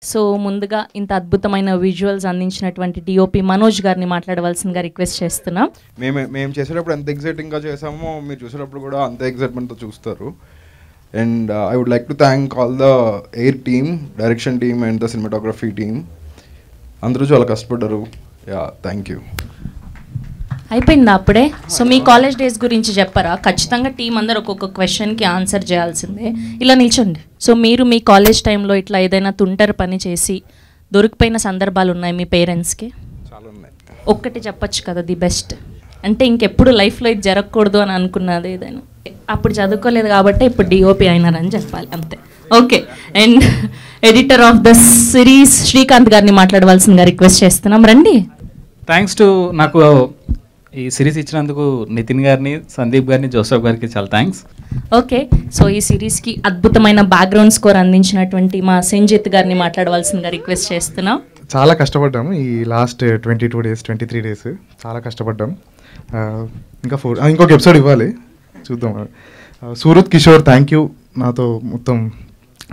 So ముందుగా ఇంత అద్భుతమైన విజువల్స్ అందించినటువంటి డిఓపి మనోజ్ గారిని మాట్లాడవలసిందిగా రిక్వెస్ట్ చేస్తున్నాం. మేము చేసేటప్పుడు ఎంత ఎగ్జైటింగ్గా చేసామో మీరు చూసేటప్పుడు కూడా అంత ఎగ్జైట్మెంట్తో చూస్తారు. And I would like to thank all the air team, direction team and the cinematography team. అందరూ చాలా కష్టపడ్డారు. Ya, thank you. అయిపోయిందా అప్పుడే? సో మీ కాలేజ్ డేస్ గురించి చెప్పరా? ఖచ్చితంగా టీం అందరు ఒక్కొక్క క్వశ్చన్కి ఆన్సర్ చేయాల్సిందే. ఇలా నిల్చోండి. సో మీరు మీ కాలేజ్ టైంలో ఇట్లా ఏదైనా తుంటరి పని చేసి దొరికిపోయిన సందర్భాలు ఉన్నాయి మీ పేరెంట్స్కి? చాలా ఉన్నాయి. ఒక్కటి చెప్పచ్చు కదా, ది బెస్ట్ అంటే ఇంకెప్పుడు లైఫ్లో ఇది జరగకూడదు అని అనుకున్నది ఏదైనా? అప్పుడు చదువుకోలేదు కాబట్టి ఇప్పుడు డిఓపి అయినారని చెప్పాలి, అంతే. Okay. And editor of the series Srikanth గారిని మాట్లాడవలసిందిగా రిక్వెస్ట్ చేస్తున్నాం. రండి. థ్యాంక్స్ టు నాకు ఈ సిరీస్ ఇచ్చినందుకు నితిన్ గారిని, సందీప్ గారిని, జోసఫ్ గారికి చాలా థ్యాంక్స్. ఓకే. సో ఈ సిరీస్కి అద్భుతమైన బ్యాక్గ్రౌండ్ స్కోర్ అందించినటువంటి మా సంజిత్ గారిని మాట్లాడవలసిందిగా రిక్వెస్ట్ చేస్తున్నాం. చాలా కష్టపడ్డాము ఈ లాస్ట్ 22 days 23 days చాలా కష్టపడ్డాం. ఇంకా ఇంకొక ఎపిసోడ్ ఇవ్వాలి, చూద్దాం. సూరత్ కిషోర్ థ్యాంక్ యూ, నాతో మొత్తం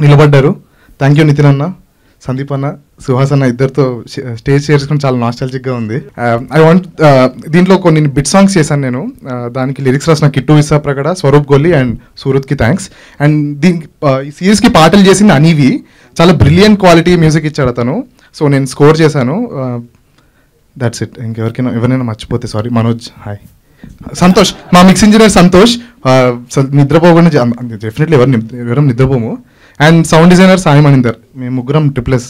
నిలబడ్డారు. థ్యాంక్ యూ నితిన్ అన్న, సందీప్ అన్న, సుహాస్ అన్న, ఇద్దరితో స్టేజ్ చేసుకుని చాలా నాస్టాలజిక్గా ఉంది. ఐ వాంట్ దీంట్లో కొన్ని బిట్ సాంగ్స్ చేశాను నేను. దానికి లిరిక్స్ రాసిన kit visa Pragada, Swaroop Goli and సూరత్కి thanks. And ఈ సిరీస్కి పాటలు చేసింది అనీవి. చాలా బ్రిలియంట్ క్వాలిటీ మ్యూజిక్ ఇచ్చాడు అతను. సో నేను స్కోర్ చేశాను. That's it. ఎవరైనా మర్చిపోతే సారీ. మనోజ్ హాయ్. సంతోష్, మా మిక్స్ ఇంజనీర్ సంతోష్. నిద్రపోకుండా డెఫినెట్లీ ఎవరు నిద్రపోము. And sound designer Sai Mahender. మేము ముగ్గురం ట్రిప్లెస్.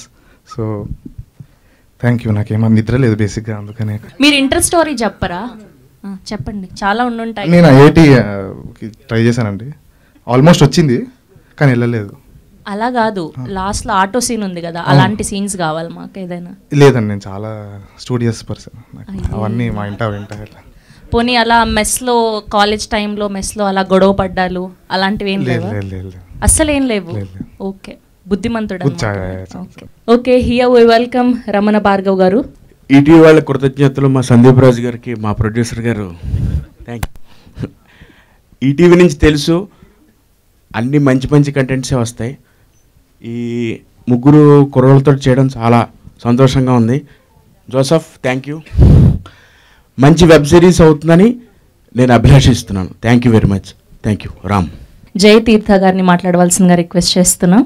So thank you. నాకేమో నిద్ర లేదు బేసిక్గా, అందుకనే. మీరు ఇంటర్ స్టోరీ చెప్పరా? చెప్పండి, చాలా ఉండుంటాయి. నేను ఐఐటి ట్రై చేశానండి, ఆల్మోస్ట్ వచ్చింది కానీ వెళ్ళలేదు. అలా కాదు, లాస్ట్లో ఆటో సీన్ ఉంది కదా, అలాంటి సీన్స్ కావాలి మాకు ఏదైనా. లేదండి, నేను చాలా స్టూడియస్ పర్సన్, అవన్నీ మా ఇంట పోనీ అలా మెస్లో, కాలేజ్ టైంలో మెస్లో అలా గొడవ పడ్డాలు అలాంటివి ఏం లేవు? అస్సలు ఏం లేవు. ఓకే, బుద్ధిమంతుడు. Okay, here we welcome Ramana Bhargav గారు. ఈటీవీ వాళ్ళ కృతజ్ఞతలు మా సందీప్ రాజు గారికి, మా ప్రొడ్యూసర్ గారు. Thank you. ఈటీవీ నుంచి తెలుసు అన్ని మంచి మంచి కంటెంట్సే వస్తాయి. ఈ ముగ్గురు కుర్రలతో చేయడం చాలా సంతోషంగా ఉంది. Joseph thank you. మంచి వెబ్ సిరీస్ అవుతుందని నేను అభిలాషిస్తున్నాను. Thank you very much. Thank you. Ram. Jaya Teertha గారిని మాట్లాడవలసిందిగా రిక్వెస్ట్ చేస్తున్నాం.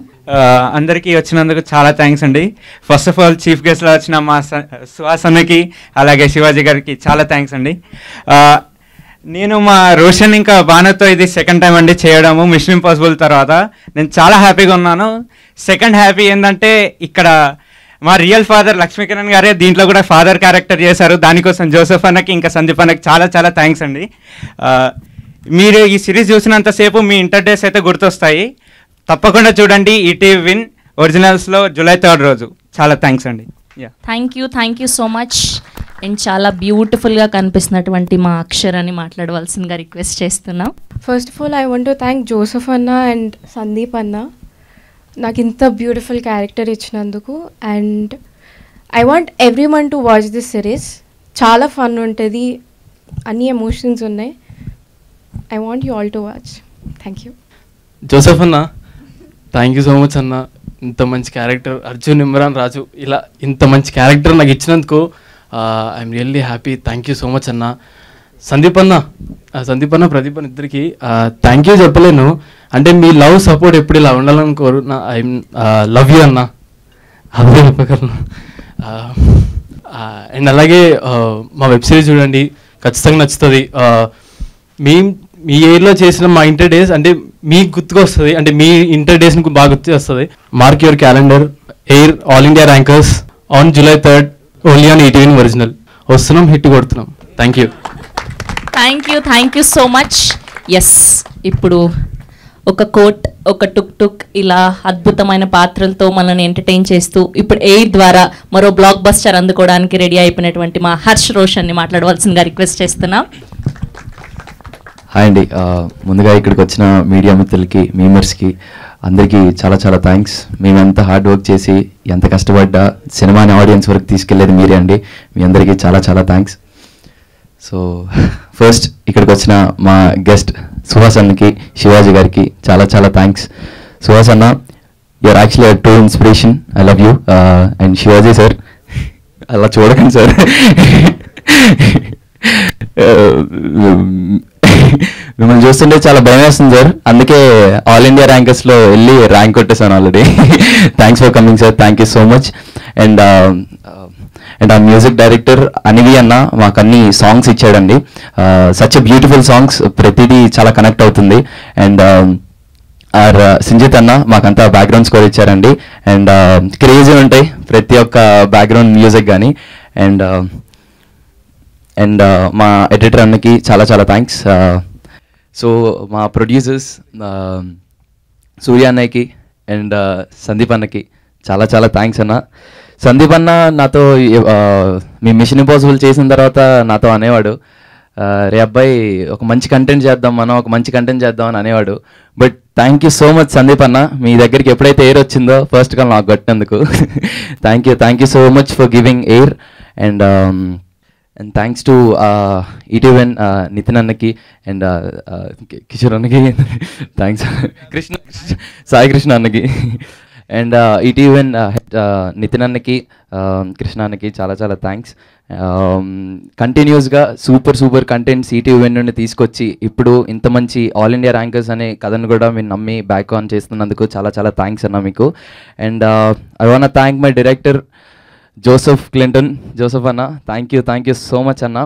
అందరికీ వచ్చినందుకు చాలా థ్యాంక్స్ అండి. ఫస్ట్ ఆఫ్ ఆల్ చీఫ్ గెస్ట్లో వచ్చిన మా సుహాస్ అన్నకి, అలాగే శివాజీ గారికి చాలా థ్యాంక్స్ అండి. నేను మా రోషన్ ఇంకా బాణతో ఇది సెకండ్ టైం అండి చేయడము మిషన్ ఇంపాసిబుల్ తర్వాత. నేను చాలా హ్యాపీగా ఉన్నాను. సెకండ్ హ్యాపీ ఏంటంటే ఇక్కడ మా రియల్ ఫాదర్ లక్ష్మీకిరణ్ గారే దీంట్లో కూడా ఫాదర్ క్యారెక్టర్ చేశారు. దానికోసం జోసెఫ్ అన్నకి ఇంకా సందీప్ అన్నకి చాలా చాలా థ్యాంక్స్ అండి. మీరు ఈ సిరీస్ చూసినంతసేపు మీ ఇంటర్ డేస్ అయితే గుర్తొస్తాయి. తప్పకుండా చూడండి ఈటీవీ విన్ ఒరిజినల్స్లో July 3rd రోజు. చాలా థ్యాంక్స్ అండి. Thank you so much. And చాలా బ్యూటిఫుల్గా కనిపిస్తున్నటువంటి మా అక్షరాన్ని మాట్లాడవలసిందిగా రిక్వెస్ట్ చేస్తున్నాం. First of all I want to thank Joseph అన్న అండ్ సందీప్ అన్న, నాకు ఇంత బ్యూటిఫుల్ క్యారెక్టర్ ఇచ్చినందుకు. And I want every one to watch this series. చాలా ఫన్ ఉంటుంది, అన్ని ఎమోషన్స్ ఉన్నాయి. I want you all to watch. Thank you. Joseph అన్న థ్యాంక్ యూ సో మచ్ అన్న. ఇంత మంచి క్యారెక్టర్, అర్జున్, ఇమ్రాన్, రాజు, ఇలా ఇంత మంచి క్యారెక్టర్ నాకు ఇచ్చినందుకు I'm really happy. Thank you so much అన్న. సందీప్ అన్న, ప్రదీప్ అన్న ఇద్దరికి థ్యాంక్ యూ చెప్పలేను. అంటే మీ లవ్ సపోర్ట్ ఎప్పుడు ఇలా ఉండాలని కోరు. ఐ లవ్ యూ అన్న, అదే చెప్పగలను. అండ్ అలాగే మా వెబ్ సిరీస్ చూడండి, ఖచ్చితంగా నచ్చుతుంది. మీ ఇయర్లో చేసిన మా ఇంటర్ డేస్ అంటే మీకు గుర్తుకు వస్తుంది, అంటే మీ ఇంటర్ డేస్ మీకు బాగా గుర్తు వస్తుంది. Mark your calendar. Air all India rankers on July 3rd only on ETV original. వస్తున్నాం, హిట్ కొడుతున్నాం. Thank you so much. Yes, ఇప్పుడు ఒక కోట్, ఒక టుక్ టుక్, ఇలా అద్భుతమైన పాత్రలతో మనల్ని ఎంటర్టైన్ చేస్తూ ఇప్పుడు ఎయిర్ ద్వారా మరో బ్లాక్ బస్టర్ అందుకోవడానికి రెడీ అయిపోయినటువంటి మా హర్ష్ రోషన్ని మాట్లాడవలసిందిగా రిక్వెస్ట్ చేస్తున్నాం. హాయ్ అండి, ముందుగా ఇక్కడికి వచ్చిన మీడియా మిత్రులకి, మెంబర్స్కి అందరికీ చాలా చాలా థ్యాంక్స్. మేమెంత హార్డ్ వర్క్ చేసి ఎంత కష్టపడ్డా సినిమాని ఆడియన్స్ వరకు తీసుకెళ్లేది మీరే అండి. మీ అందరికీ చాలా చాలా థ్యాంక్స్. సో ఫస్ట్ ఇక్కడికి వచ్చిన మా గెస్ట్ సుహాస్ అన్నకి, శివాజీ గారికి చాలా చాలా థ్యాంక్స్. సుహాస్ అన్న, you're actually true inspiration. I love you. And Shivaji sir, అలా చూడకండి సార్. మిమ్మల్ని చూస్తుంటే చాలా భయం వేస్తుంది సార్, అందుకే ఆల్ ఇండియా ర్యాంకర్స్లో వెళ్ళి ర్యాంక్ కొట్టేశాను already. Thanks for coming sir, thank you so much. And and ఆ మ్యూజిక్ డైరెక్టర్ అనివి అన్న మాకు అన్ని సాంగ్స్ ఇచ్చాడండి. సచ్ ఎ బ్యూటిఫుల్ సాంగ్స్, ప్రతిదీ చాలా కనెక్ట్ అవుతుంది. అండ్ ఆర్ సింజిత్ అన్న మాకంతా బ్యాక్గ్రౌండ్ స్కోర్ ఇచ్చారండి. అండ్ క్రేజీ ఉంటాయి ప్రతి ఒక్క బ్యాక్గ్రౌండ్ మ్యూజిక్ కానీ. అండ్ అండ్ మా ఎడిటర్ అన్నకి చాలా చాలా థ్యాంక్స్. సో మా ప్రొడ్యూసర్స్ సూర్య అన్నయ్యకి అండ్ సందీప్ అన్నకి చాలా చాలా థ్యాంక్స్ అన్న. సందీప్ అన్న నాతో మీ మిషన్ ఇంపాసిబుల్ చేసిన తర్వాత నాతో అనేవాడు, రే అబ్బాయి ఒక మంచి కంటెంట్ చేద్దాం, మనం ఒక మంచి కంటెంట్ చేద్దాం అని అనేవాడు. But thank you so much Sandeep అన్న, మీ దగ్గరికి ఎప్పుడైతే ఎయిర్ వచ్చిందో ఫస్ట్ కాల్ నాకు కొట్టినందుకు thank you so much for giving air. And and thanks to ETV win Nitin అన్నకి అండ్ కిషోర్ అన్నకి థ్యాంక్స్, సాయి కృష్ణ అన్నకి అండ్ ఈటీవెన్ నితిన్ అన్నకి కృష్ణ అన్నకి చాలా చాలా థ్యాంక్స్. కంటిన్యూస్గా సూపర్ కంటెంట్స్ ఈటీవెన్ నుండి తీసుకొచ్చి ఇప్పుడు ఇంత మంచి ఆల్ ఇండియా ర్యాంకర్స్ అనే కథను కూడా మీరు నమ్మి బ్యాక్ ఆన్ చేస్తున్నందుకు చాలా చాలా థ్యాంక్స్ అన్న మీకు. And I want thank my director Joseph Clinton. Joseph అన్న, థ్యాంక్ యూ సో మచ్ అన్న.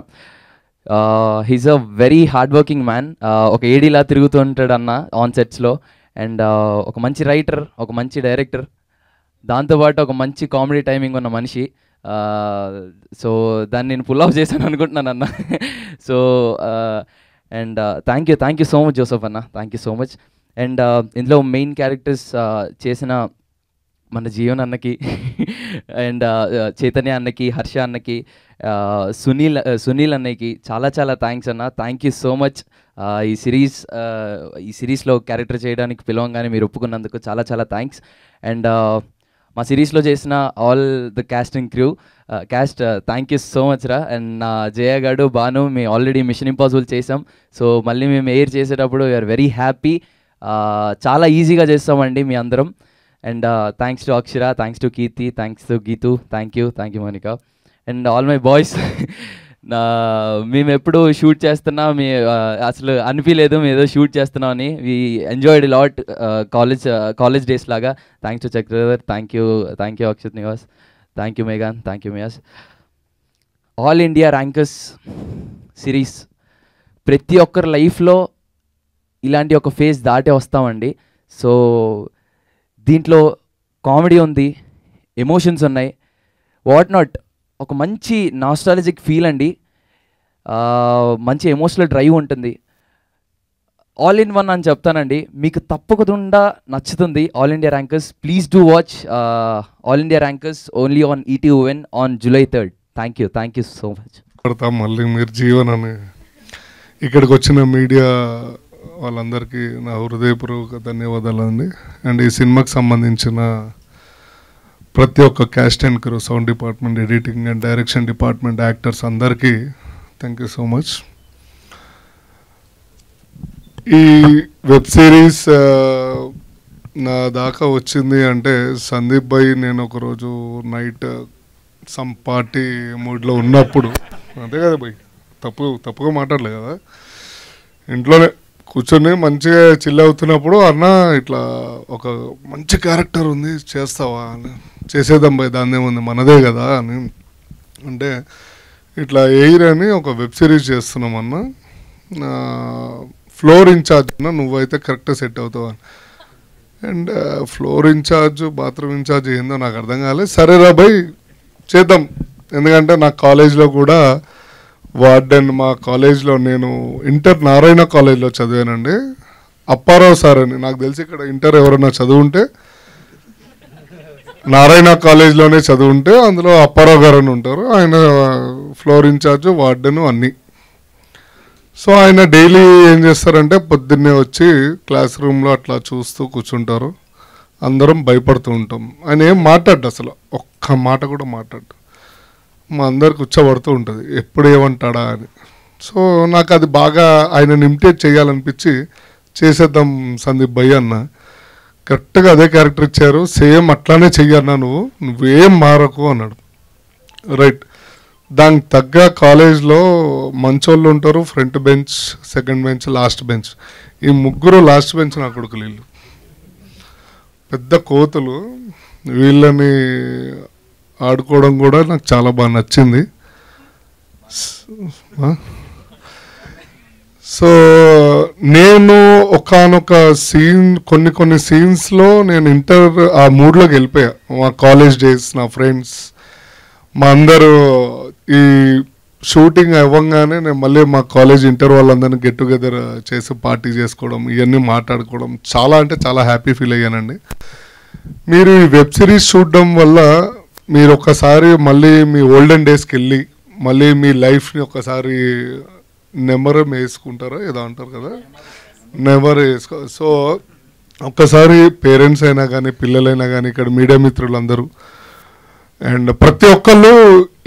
He's a very hard working man. ఒక ఏడీలా తిరుగుతూ ఉంటాడు అన్న ఆన్ సెట్స్లో. అండ్ ఒక మంచి రైటర్, ఒక మంచి డైరెక్టర్, దాంతోపాటు ఒక మంచి కామెడీ టైమింగ్ ఉన్న మనిషి. సో దాన్ని నేను పుల్ ఆఫ్ చేశాను అనుకుంటున్నాను అన్న. So and thank you so much Joseph అన్న, thank you so much. And ఇందులో మెయిన్ క్యారెక్టర్స్ చేసిన మన జీవన్ అన్నకి అండ్ చైతన్య అన్నకి, హర్ష అన్నకి, సునీల్ అన్నకి చాలా చాలా థ్యాంక్స్ అన్న. Thank you so much. ఈ సిరీస్లో క్యారెక్టర్ చేయడానికి పిలవంగానే మీరు ఒప్పుకున్నందుకు చాలా చాలా థ్యాంక్స్. అండ్ మా సిరీస్లో చేసిన all the casting crew caste thank you so much రా. అండ్ నా జయ గాడు, భాను, మేము ఆల్రెడీ మిషన్ ఇంపాసిబుల్ చేసాం. సో మళ్ళీ మేము ఎయిర్ చేసేటప్పుడు వీఆర్ వెరీ హ్యాపీ. చాలా ఈజీగా చేస్తామండి మీ అందరం. And thanks to Akshara, thanks to Keerthi, thanks to Geetu, thank you Monika and all my boys. మేము ఎప్పుడు షూట్ చేస్తున్నా అసలు అనిపించలేదు మేము ఏదో షూట్ చేస్తున్నాం అని. We enjoyed lot college days లాగా. Thanks to Chakradhar, thank you Akshath Nivas, thank you మేఘాన్, thank you Miyas. All India rankers series ప్రతి ఒక్కరి లైఫ్లో ఇలాంటి ఒక ఫేజ్ దాటే వస్తామండి. సో దీంట్లో కామెడీ ఉంది, ఎమోషన్స్ ఉన్నాయి, వాట్ నాట్, ఒక మంచి నాస్టాలజిక్ ఫీల్ అండి, మంచి ఎమోషనల్ డ్రైవ్ ఉంటుంది. ఆల్ ఇన్ వన్ అని చెప్తానండి, మీకు తప్పకుండా నచ్చుతుంది all India rankers. Please do watch all India rankers only on ETV win on July 3rd. Thank you so much. మళ్ళీ మీరు జీవన్ అని ఇక్కడికి వచ్చిన మీడియా వాళ్ళందరికీ నా హృదయపూర్వక ధన్యవాదాలు అండి. అండ్ ఈ సినిమాకి సంబంధించిన ప్రతి ఒక్క caste and crew, sound department, editing and direction department, actors అందరికీ థ్యాంక్ యూ సో మచ్. ఈ వెబ్ సిరీస్ నా దాకా వచ్చింది అంటే సందీప్ భాయ్, నేను ఒకరోజు నైట్ సమ్ పార్టీ మూడ్లో ఉన్నప్పుడు, అంతే కదా భాయ్, తప్పుగా మాట్లాడలే కదా, ఇంట్లోనే కూర్చొని మంచిగా చిల్ అవుతున్నప్పుడు అన్న ఇట్లా ఒక మంచి క్యారెక్టర్ ఉంది చేస్తావా అని, చేసేద్దాం భయ్ దాన్ని ఏముంది మనదే కదా అని అంటే, ఇట్లా ఎయిర్ అని ఒక వెబ్ సిరీస్ చేస్తున్నాం అన్న, ఫ్లోర్ ఇన్ఛార్జ్ అన్న నువ్వైతే కరెక్ట్గా సెట్ అవుతావు అని. And floor incharge, bathroom incharge ఏందో నాకు అర్థం కాలేదు. సరే రా భయ్ చేద్దాం, ఎందుకంటే నా కాలేజ్లో కూడా వార్డెన్, మా కాలేజ్లో నేను ఇంటర్ నారాయణ కాలేజ్లో చదివానండి, అప్పారావు సార్ అని, నాకు తెలిసి ఇక్కడ ఇంటర్ ఎవరైనా చదువుంటే నారాయణ కాలేజ్లోనే చదువుంటే అందులో అప్పారావు గారు అని ఉంటారు, ఆయన ఫ్లోర్ ఇన్ఛార్జ్, వార్డెన్ అన్నీ. సో ఆయన డైలీ ఏం చేస్తారంటే పొద్దున్నే వచ్చి క్లాస్ రూమ్లో అట్లా చూస్తూ కూర్చుంటారు, అందరం భయపడుతూ ఉంటాం. ఆయన ఏం మాట్లాడు, అసలు ఒక్క మాట కూడా మాట్లాడు, మా అందరికి ఉచ్చబడుతూ ఉంటుంది ఎప్పుడు ఏమంటాడా అని. సో నాకు అది బాగా ఆయనని ఇమిటేట్ చేయాలనిపించి చేసేద్దాం సందీప్ భయ్ అన్న. కరెక్ట్గా అదే క్యారెక్టర్ ఇచ్చారు, సేమ్ అట్లానే చెయ్యన్నా నువ్వేం మారకు అన్నాడు. రైట్, దానికి తగ్గ కాలేజ్లో మంచోళ్ళు ఉంటారు, front bench, second bench, last bench. ఈ ముగ్గురు లాస్ట్ బెంచ్ నా కొడుకులు, వీళ్ళు పెద్ద కోతులు. వీళ్ళని ఆడుకోవడం కూడా నాకు చాలా బాగా నచ్చింది. సో నేను ఒకానొక సీన్, కొన్ని సీన్స్లో నేను ఆ మూడ్లోకి వెళ్ళిపోయా. మా కాలేజ్ డేస్, నా ఫ్రెండ్స్, మా అందరూ ఈ షూటింగ్ అవ్వగానే నేను మళ్ళీ మా కాలేజ్ ఇంటర్ వాళ్ళందరినీ గెట్ టుగెదర్ చేసి పార్టీ చేసుకోవడం, ఇవన్నీ మాట్లాడుకోవడం చాలా అంటే చాలా హ్యాపీ ఫీల్ అయ్యానండి. మీరు ఈ వెబ్ సిరీస్ చూడడం వల్ల మీరు ఒక్కసారి మళ్ళీ మీ ఓల్డెన్ డేస్కి వెళ్ళి మళ్ళీ మీ లైఫ్ని ఒకసారి నెమరం వేసుకుంటారా ఏదో అంటారు కదా, నెమర్ వేసుకో. సో ఒక్కసారి పేరెంట్స్ అయినా కానీ పిల్లలైనా కానీ ఇక్కడ మీడియా మిత్రులందరూ అండ్ ప్రతి ఒక్కళ్ళు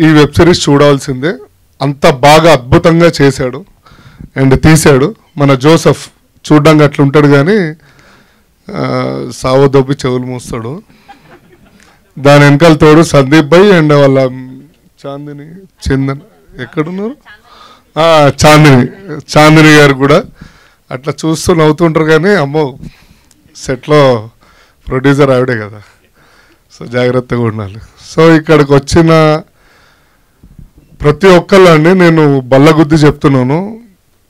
ఈ వెబ్ సిరీస్ చూడాల్సిందే. అంత బాగా అద్భుతంగా చేశాడు అండ్ తీశాడు మన జోసెఫ్. చూడ్డానికి అట్లా ఉంటాడు కానీ సావో దొబ్బి చెవులు మూస్తాడు. దాని వెనకాల తోడు సందీప్ భాయ్ అండ్ వాళ్ళ చాందిని చందన్ ఎక్కడున్నారు, చాందిని గారు కూడా అట్లా చూస్తూ నవ్వుతుంటారు. కానీ అమ్మో సెట్లో ప్రొడ్యూసర్ ఆవిడే కదా, సో జాగ్రత్తగా ఉండాలి. సో ఇక్కడికి వచ్చిన ప్రతి ఒక్కళ్ళు అండి నేను బల్లగుద్ది చెప్తున్నాను,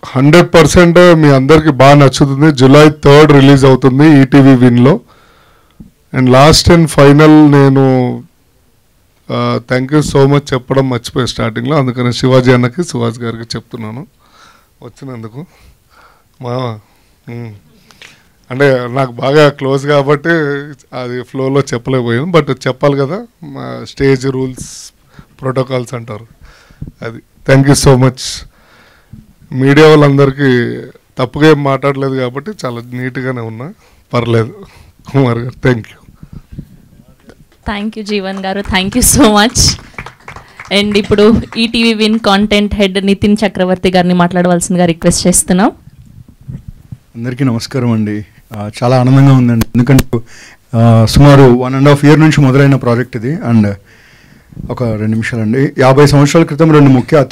100% మీ అందరికీ బాగా నచ్చుతుంది. July 3rd రిలీజ్ అవుతుంది ఈటీవీ విన్లో. అండ్ లాస్ట్ అండ్ ఫైనల్ నేను థ్యాంక్ యూ సో మచ్ చెప్పడం మర్చిపోయి స్టార్టింగ్లో, అందుకని శివాజీ అన్నకి సుహాస్ గారికి చెప్తున్నాను వచ్చినందుకు. అంటే నాకు బాగా క్లోజ్ కాబట్టి అది ఫ్లోలో చెప్పలేకపోయాను, బట్ చెప్పాలి కదా, మా స్టేజ్ రూల్స్ ప్రోటోకాల్స్ అంటారు అది. Thank you so much. Media వాళ్ళందరికీ తప్పుగా ఏం మాట్లాడలేదు కాబట్టి చాలా నీట్గానే ఉన్నా, పర్లేదు. కుమార్ గారు thank you. Thank you Jeevan గారు, thank you so much. And ఇప్పుడు ETV win content head Nitin Chakravarthy గారిని మాట్లాడవలసిందిగా రిక్వెస్ట్ చేస్తున్నాం. అందరికీ నమస్కారం అండి. చాలా ఆనందంగా ఉందండి, ఎందుకంటే సుమారు 1.5 year నుంచి మొదలైన ప్రాజెక్ట్ ఇది. అండ్ ఒక 2 నిమిషాలండి. 50 సంవత్సరాల క్రితం 2 ముఖ్య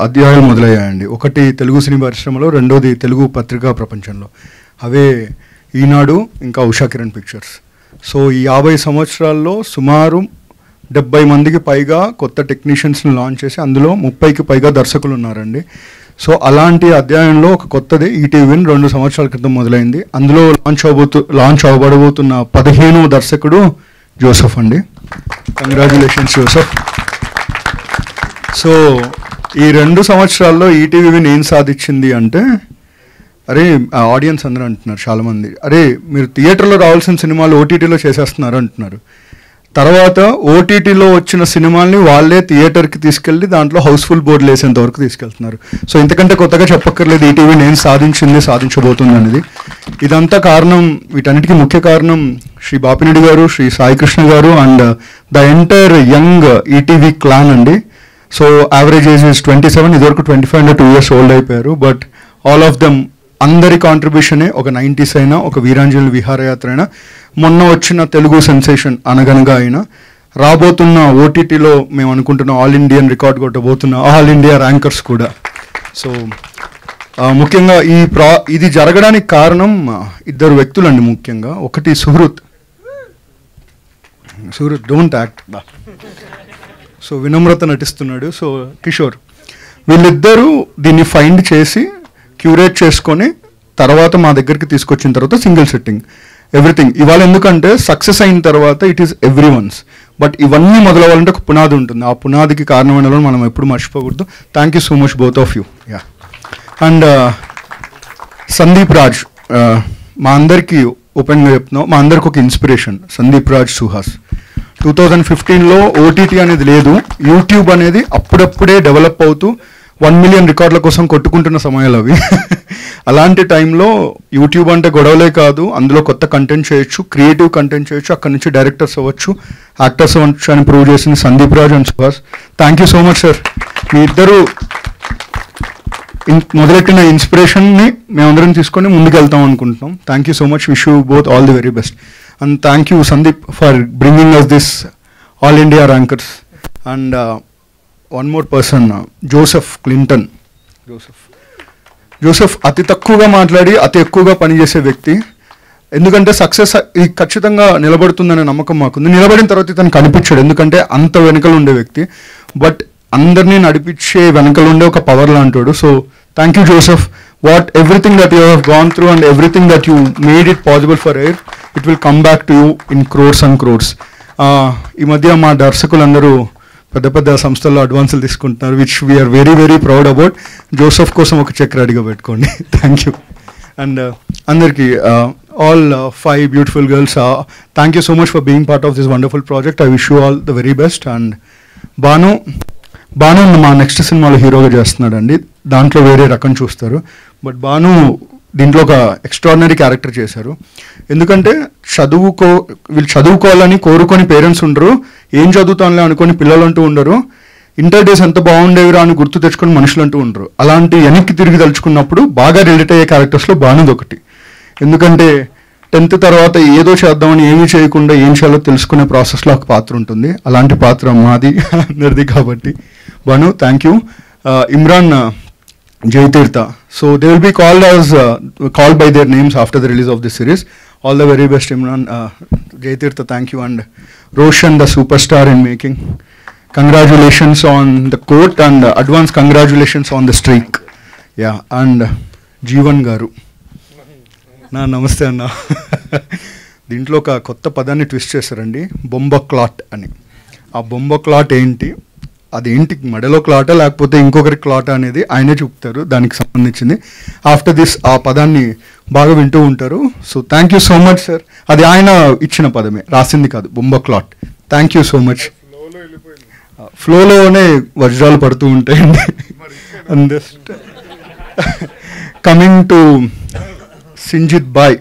అధ్యాయాలు మొదలయ్యాయండి. ఒకటి తెలుగు సినీ పరిశ్రమలో, రెండోది తెలుగు పత్రికా ప్రపంచంలో. అవే ఈనాడు ఇంకా ఉషా కిరణ్ పిక్చర్స్. సో ఈ 50 సంవత్సరాల్లో సుమారు 70 మందికి పైగా కొత్త టెక్నీషియన్స్ని లాంచ్ చేసి అందులో 30కి పైగా దర్శకులు ఉన్నారండి. సో అలాంటి అధ్యాయంలో ఒక కొత్తది ఈటీవీ విన్ 2 సంవత్సరాల క్రితం మొదలైంది. అందులో లాంచ్ అవ్వబడబోతున్న 15వ దర్శకుడు జోసెఫ్ అండి. Congratulations Joseph. సో ఈ 2 సంవత్సరాల్లో ఈటీవీ విన్ ఏం సాధించింది అంటే, అరే ఆడియన్స్ అందరూ అంటున్నారు చాలామంది, అరే మీరు థియేటర్లో రావాల్సిన సినిమాలు ఓటీటీలో చేసేస్తున్నారు అంటున్నారు. తర్వాత ఓటీటీలో వచ్చిన సినిమాల్ని వాళ్ళే థియేటర్కి తీసుకెళ్ళి దాంట్లో హౌస్ఫుల్ బోర్డులు వేసేంత వరకు తీసుకెళ్తున్నారు. సో ఇంతకంటే కొత్తగా చెప్పక్కర్లేదు ఈటీవీ నేను సాధించబోతుంది అనేది. ఇదంతా కారణం, వీటన్నిటికీ ముఖ్య కారణం శ్రీ బాపిరెడ్డి గారు, శ్రీ సాయి కృష్ణ గారు and the entire young ETV clan అండి. సో యావరేజ్ ఏజ్ ఇస్ 27, ఇదివరకు 25 and 2 years ఓల్డ్ అయిపోయారు. బట్ ఆల్ ఆఫ్ దెమ్ అందరి కాంట్రిబ్యూషనే, ఒక 90s అయినా, ఒక వీరాంజలి విహారయాత్ర అయినా, మొన్న వచ్చిన తెలుగు సెన్సేషన్ అనగనగా అయినా, రాబోతున్న ఓటీటీలో మేము అనుకుంటున్న ఆల్ ఇండియన్ రికార్డ్ కొట్టబోతున్న ఆల్ ఇండియా ర్యాంకర్స్ కూడా. సో ముఖ్యంగా ఇది జరగడానికి కారణం 2 వ్యక్తులండి ముఖ్యంగా. ఒకటి సుహృత్ డోంట్ యాక్ట్, సో వినమ్రత నటిస్తున్నాడు. సో కిషోర్, వీళ్ళిద్దరూ దీన్ని ఫైండ్ చేసి క్యూరేట్ చేసుకొని తర్వాత మా దగ్గరికి తీసుకొచ్చిన తర్వాత సింగిల్ సెట్టింగ్ ఎవ్రీథింగ్ ఇవాళ. ఎందుకంటే సక్సెస్ అయిన తర్వాత it is every once, but ఇవన్నీ మొదలవ్వాలంటే ఒక పునాది ఉంటుంది. ఆ పునాదికి కారణమైన వాళ్ళని మనం ఎప్పుడు మర్చిపోకూడదు. Thank you so much both of you. Yeah. And Sandeep Raj, మా అందరికీ ఓపెన్గా చెప్తున్నాం, మా అందరికి ఒక ఇన్స్పిరేషన్ సందీప్ రాజ్ సుహాస్. 2015లో ఓటీటీ అనేది లేదు, యూట్యూబ్ అనేది అప్పుడప్పుడే డెవలప్ అవుతూ 1 million రికార్డుల కోసం కొట్టుకుంటున్న సమయాలు అవి. అలాంటి టైంలో యూట్యూబ్ అంటే గొడవలే కాదు, అందులో కొత్త కంటెంట్ చేయొచ్చు, క్రియేటివ్ కంటెంట్ చేయొచ్చు, అక్కడి నుంచి డైరెక్టర్స్ అవ్వచ్చు, యాక్టర్స్ అవ్వచ్చు అని ప్రూవ్ చేసింది Sandeep Raj and Suhas. Thank you so much sir. మీ ఇద్దరు మొదలెట్టిన ఇన్స్పిరేషన్ని మేమందరం తీసుకొని ముందుకు వెళ్తాం అనుకుంటున్నాం. Thank you so much. Wish you both all the very best. And thank you Sandeep for bringing us this all India rankers. And one more person, Joseph Clinton. Joseph అతి తక్కువగా మాట్లాడి అతి ఎక్కువగా పనిచేసే వ్యక్తి. ఎందుకంటే సక్సెస్ ఖచ్చితంగా నిలబడుతుందనే నమ్మకం మాకుంది. నిలబడిన తర్వాత ఇతను కనిపించాడు, ఎందుకంటే అంత వెనకలు ఉండే వ్యక్తి. బట్ అందరినీ నడిపించే వెనకలు ఉండే ఒక పవర్ లాంటాడు. So thank you Joseph. What everything that you have gone through and everything that you made it possible for air, it will come back to you in crores and crores. ఈ మధ్య మా దర్శకులందరూ పెద్ద పెద్ద సంస్థల్లో అడ్వాన్సులు తీసుకుంటున్నారు, which we are very very proud about. Joseph కోసం ఒక చెక్ రెడీగా పెట్టుకోండి. Thank you. అండ్ అందరికీ all 5 beautiful girls, thank you so much for being part of this wonderful project. I wish you all the very best. And Banu మా next సినిమాలో హీరోగా చేస్తున్నాడండి. దాంట్లో వేరే రకం చూస్తారు, బట్ బాను దీంట్లో ఒక ఎక్స్ట్రాడినరీ క్యారెక్టర్ చేశారు. ఎందుకంటే వీళ్ళు చదువుకోవాలని కోరుకొని పేరెంట్స్ ఉండరు, ఏం చదువుతానులే అనుకొని పిల్లలు అంటూ ఉండరు, ఇంటర్ డేస్ ఎంత బాగుండేవిరా అని గుర్తు తెచ్చుకొని మనుషులు అంటూ ఉండరు. అలాంటి వెనక్కి తిరిగి తలుచుకున్నప్పుడు బాగా రిలేట్ అయ్యే క్యారెక్టర్స్లో బానుది ఒకటి. ఎందుకంటే 10th తర్వాత ఏదో చేద్దామని ఏమీ చేయకుండా ఏం చేయాలో తెలుసుకునే ప్రాసెస్లో ఒక పాత్ర ఉంటుంది. అలాంటి పాత్ర మాది అందరిది కాబట్టి Bhanu thank you. Imran, Jayatheertha, so they will be called by their names after the release of this series. All the very best Imran, Jayatheertha, thank you. And Roshan, the super star in making, congratulations on the Court and advance congratulations on the strike. Ya. And Jeevan గారు, నమస్తే అన్న. దీంట్లో ఒక కొత్త పదాన్ని twist చేశారండి, బొంబ clot అని. ఆ బొంబ క్లాట్ ఏంటి, అదేంటి, మెడలో క్లాటా లేకపోతే ఇంకొకరి క్లాటా అనేది ఆయనే చెప్తారు, దానికి సంబంధించింది. ఆఫ్టర్ దిస్ ఆ పదాన్ని బాగా వింటూ ఉంటారు. So thank you so much sir. అది ఆయన ఇచ్చిన పదమే, రాసింది కాదు, బొంబ క్లాట్. Thank you so much. ఫ్లోలోనే వజ్రాలు పడుతూ ఉంటాయండి. అండ్ కమింగ్ టు సింజిత్ బాయ్.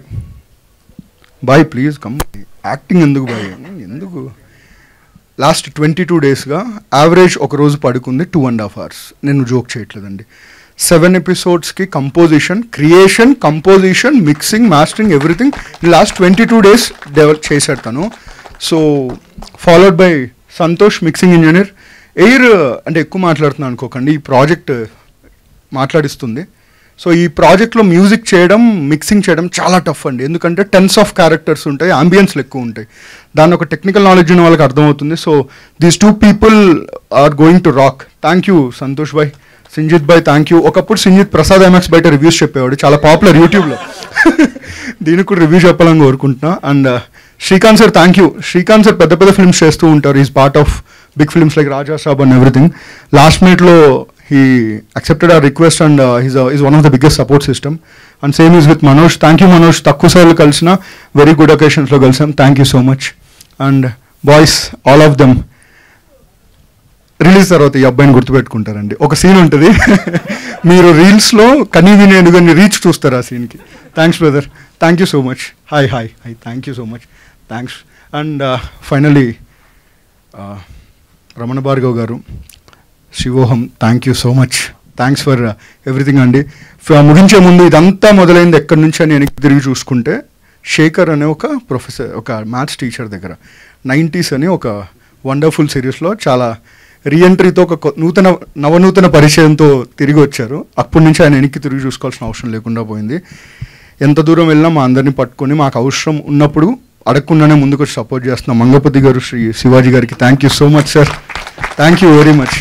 బాయ్ ప్లీజ్ కమ్. యాక్టింగ్ ఎందుకు బాయ్, ఎందుకు? లాస్ట్ 22 డేస్గా యావరేజ్ ఒకరోజు పడుకుంది 2.5 hours. నేను జోక్ చేయట్లేదండి. 7 episodes composition, creation, composition, mixing, mastering, everything last 22 days develop చేశాడు తను. So followed by Santosh, mixing engineer. Air అంటే ఎక్కువ మాట్లాడుతున్నాను అనుకోకండి, ఈ ప్రాజెక్ట్ మాట్లాడిస్తుంది. సో ఈ ప్రాజెక్ట్లో మ్యూజిక్ చేయడం, మిక్సింగ్ చేయడం చాలా టఫ్ అండి. ఎందుకంటే 10s of characters ఉంటాయి, అంబియన్స్లు ఎక్కువ ఉంటాయి. దాని ఒక టెక్నికల్ నాలెడ్జ్ ఉన్న వాళ్ళకి అర్థమవుతుంది. So these 2 people are going to rock. Thank you Santosh bhai. Sinjith bhai thank you. ఒకప్పుడు సింజిత్ ప్రసాద్ ఐమాక్స్ బయట రివ్యూస్ చెప్పేవాడు, చాలా పాపులర్ యూట్యూబ్లో. దీనికి కూడా రివ్యూ చెప్పాలని కోరుకుంటున్నా. And Srikanth sir thank you. Srikanth sir పెద్ద పెద్ద ఫిల్మ్స్ చేస్తూ ఉంటారు, is part of big films like Raja Saab and everything. Last మినిట్లో he accepted our request and he's one of the biggest support system. And same is with Manoj. Thank you Manoj. Takku sarlu kalsina, very good occasions lo kalsam. Thank you so much. And boys, all of them release తర్వాత ఈ అబ్బాయిని గుర్తుపెట్టుకుంటారండి. ఒక scene ఉంటుంది, మీరు రీల్స్లో కనీ విని ఎనుగని reach చూస్తారు ఆ సీన్కి. Thanks brother, thank you so much. Hi hi hi, thank you so much, thanks. And finally Ramana Bhargav గారు, Shivoham, thank you so much. Thanks for everything అండి. ముగించే ముందు ఇదంతా మొదలైంది ఎక్కడి నుంచి అని వెనక్కి తిరిగి చూసుకుంటే, శేఖర్ అనే ఒక ప్రొఫెసర్, ఒక మ్యాథ్స్ టీచర్ దగ్గర 90s అని ఒక వండర్ఫుల్ సిరీస్లో చాలా రీఎంట్రీతో ఒక నవనూతన పరిచయంతో తిరిగి వచ్చారు. అప్పటి నుంచి ఆయన వెనక్కి తిరిగి చూసుకోవాల్సిన అవసరం లేకుండా పోయింది. ఎంత దూరం వెళ్ళినా మా అందరినీ పట్టుకొని మాకు అవసరం ఉన్నప్పుడు అడగకుండానే ముందుకు వచ్చి సపోర్ట్ చేస్తున్న మంగపతి గారు, శ్రీ శివాజీ గారికి thank you so much sir. Thank you very much.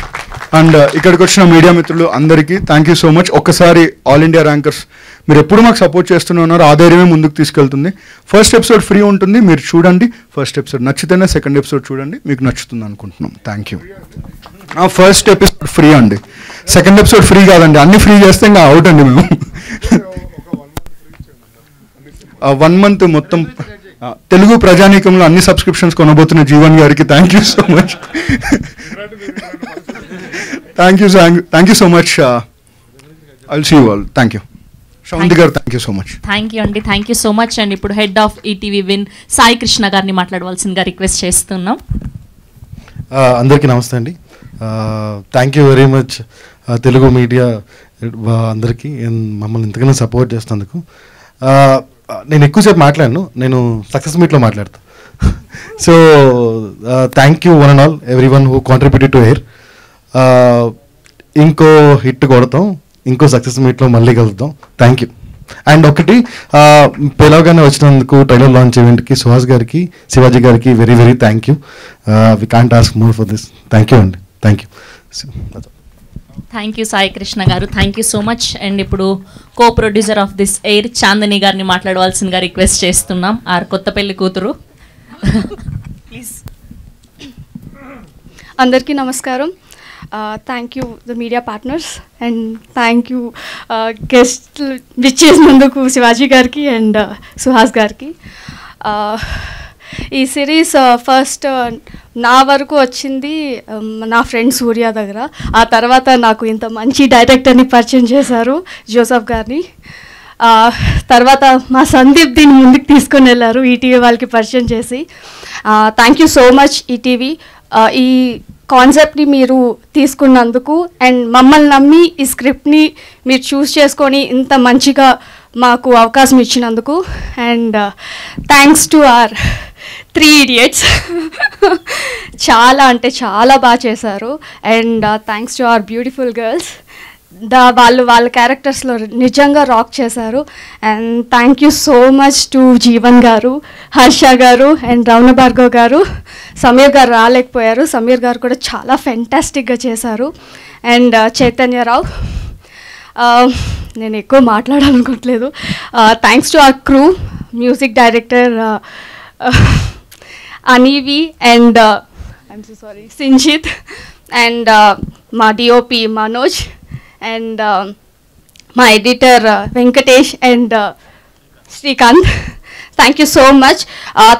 And ఇక్కడికి వచ్చిన మీడియా మిత్రులు అందరికీ థ్యాంక్ యూ సో మచ్. ఒక్కసారి ఆల్ ఇండియా ర్యాంకర్స్, మీరు ఎప్పుడు మాకు సపోర్ట్ చేస్తూనే ఉన్నారు, ఆ ధైర్యమే ముందుకు తీసుకెళ్తుంది. ఫస్ట్ ఎపిసోడ్ ఫ్రీ ఉంటుంది, మీరు చూడండి. ఫస్ట్ ఎపిసోడ్ నచ్చితేనే సెకండ్ ఎపిసోడ్ చూడండి, మీకు నచ్చుతుంది అనుకుంటున్నాం. Thank you. First episode free అండి, సెకండ్ ఎపిసోడ్ ఫ్రీ కాదండి. అన్ని ఫ్రీ చేస్తే ఇంకా అవుట్ అండి మేము. 1 month మొత్తం తెలుగు ప్రజానీకంలో అన్ని సబ్స్క్రిప్షన్స్ కొనబోతున్న జీవన్ గారికి thank you so much. Thank you so much. I'll see you all. Thank you. Sravanthi గారు thank you so much. Thank you అండి, thank you so much. And ఇప్పుడు head of ETV win Sai Krishna గారిని మాట్లాడవలసిందిగా request చేస్తున్నాం. అందరికీ నమస్తే అండి. Thank you very much Telugu media అందరికీ, మమ్మల్ని ఇంతకన్నా సపోర్ట్ చేసినందుకు. నేను ఎక్కువసేపు మాట్లాడను, నేను సక్సెస్ మీట్లో మాట్లాడతాను. So thank you one and all every one who contributed to air. ఇంకో హిట్ కొడతాం, ఇంకో సక్సెస్ మీట్లో మళ్ళీ కలుద్దాం. Thank you. అండ్ ఒకటి పిలవగానే వచ్చినందుకు ట్రైలర్ లాంచ్ ఈవెంట్కి సుహాస్ గారికి, శివాజీ గారికి very very thank you. We can't ask more for this. Thank you అండి, thank you. Thank you Sai Krishna గారు, thank you so much. And ఇప్పుడు co producer of this air Chandini గారిని మాట్లాడవలసిందిగా రిక్వెస్ట్ చేస్తున్నాం. ఆర్ కొత్త పెళ్లి కూతురు, ప్లీజ్. అందరికీ నమస్కారం. Thank you the media partners and thank you guest విచ్చేసినందుకు శివాజీ గారికి అండ్ సుహాస్ గారికి. ఈ సిరీస్ ఫస్ట్ నా వరకు వచ్చింది నా ఫ్రెండ్ సూర్య దగ్గర. ఆ తర్వాత నాకు ఇంత మంచి డైరెక్టర్ని పరిచయం చేశారు, జోసఫ్ గారిని. తర్వాత మా సందీప్ దీన్ని ముందుకు తీసుకొని వెళ్ళారు ఈటీవీ వాళ్ళకి పరిచయం చేసి. Thank you so much ETV. ఈ కాన్సెప్ట్ని మీరు తీసుకున్నందుకు అండ్ మమ్మల్ని నమ్మి ఈ స్క్రిప్ట్ని మీరు చూస్ చేసుకొని ఇంత మంచిగా మాకు అవకాశం ఇచ్చినందుకు. And thanks to R 3 idiots. చాలా అంటే చాలా బాగా చేశారు. And thanks to our beautiful girls. వాళ్ళ క్యారెక్టర్స్లో నిజంగా రాక్ చేశారు. And thank you so much to Jeevan గారు, హర్ష గారు అండ్ రమణ భార్గవ్ గారు. సమీర్ గారు రాలేకపోయారు, సమీర్ గారు కూడా చాలా ఫెంటాస్టిక్గా చేశారు. అండ్ చైతన్యరావు, నేను ఎక్కువ మాట్లాడాలనుకోవట్లేదు. Thanks to our crew, music director Anivee and I'm so sorry Sinjith and మా డిఓపి మనోజ్ అండ్ మా editor Venkatesh and Srikanth. Thank you so much.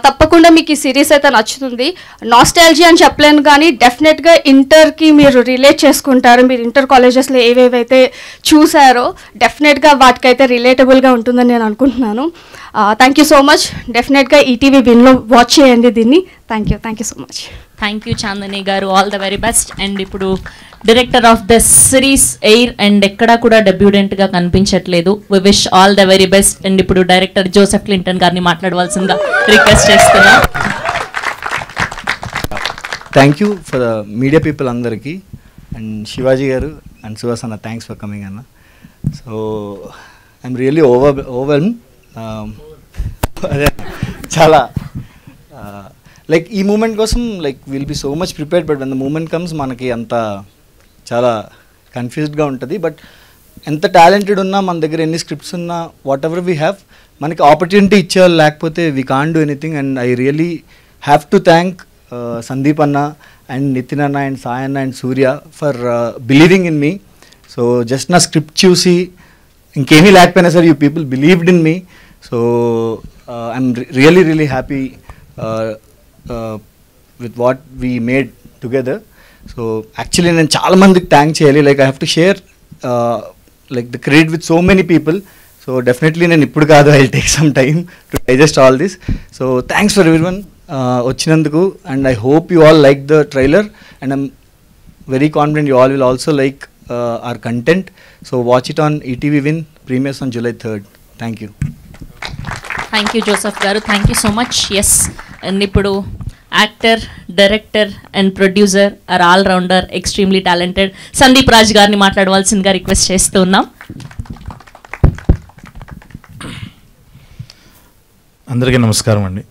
తప్పకుండా మీకు ఈ సిరీస్ అయితే నచ్చుతుంది. నాస్టాలజీ అని చెప్పలేను కానీ డెఫినెట్గా ఇంటర్కి మీరు రిలేట్ చేసుకుంటారు. మీరు ఇంటర్ కాలేజెస్లో ఏవేవైతే చూసారో డెఫినెట్గా వాటికైతే రిలేటబుల్గా ఉంటుందని నేను అనుకుంటున్నాను. Thank you so much. డెఫినెట్గా ఈటీవీ విన్లో వాచ్ చేయండి దీన్ని. Thank you so much. Thank you Chandini గారు, all the very best. And ఇప్పుడు director of the series air and ఎక్కడా కూడా డెబ్యూడెంట్గా కనిపించట్లేదు. We wish all the very best. And ఇప్పుడు డైరెక్టర్ జోసెఫ్ క్లింటన్ గారిని మాట్లాడవలసిందిగా రిక్వెస్ట్ చేస్తున్నా. Thank you for media people అందరికీ అండ్ శివాజీ గారు అండ్ సుహాస్ అన్న, థ్యాంక్స్ ఫర్ కమింగ్ అన్న. So I'm really overwhelm. అదే చాలా లైక్ ఈ మూమెంట్ కోసం like will be so much prepared, but when the moment comes మనకి అంత చాలా కన్ఫ్యూజ్డ్గా ఉంటుంది. బట్ ఎంత టాలెంటెడ్ ఉన్నా, మన దగ్గర ఎన్ని స్క్రిప్ట్స్ ఉన్నా, వాట్ ఎవర్ వీ హ్యావ్, మనకి ఆపర్చునిటీ ఇచ్చేవాళ్ళు లేకపోతే we can't do anything. And I really have to thank Sandeep అన్న అండ్ నితిన్ అన్న అండ్ సాయి అన్న and Surya for believing in me. So just నా స్క్రిప్ట్ చూసి ఇంకేమీ లేకపోయినా సరే you people believed in me. So I'm really really happy with what we made together. So actually నేను చాలా మందికి థ్యాంక్ చేయాలి. Like I have to share like the credit with so many people. So definitely నేను ఇప్పుడు కాదు, I will take some time to digest all this. So thanks for everyone వచ్చినందుకు. And I hope you all like the trailer and I'm very confident you all will also like our content. So watch it on ETV Win, premieres on July 3rd. Thank you. Thank you Joseph గారు, thank you so much. Yes, and ఇప్పుడు actor, director and producer are all rounder, ఎక్స్ట్రీమ్లీ talented Sandeep Raj గారిని మాట్లాడవలసిందిగా request చేస్తూ ఉన్నాం. అందరికీ నమస్కారం అండి.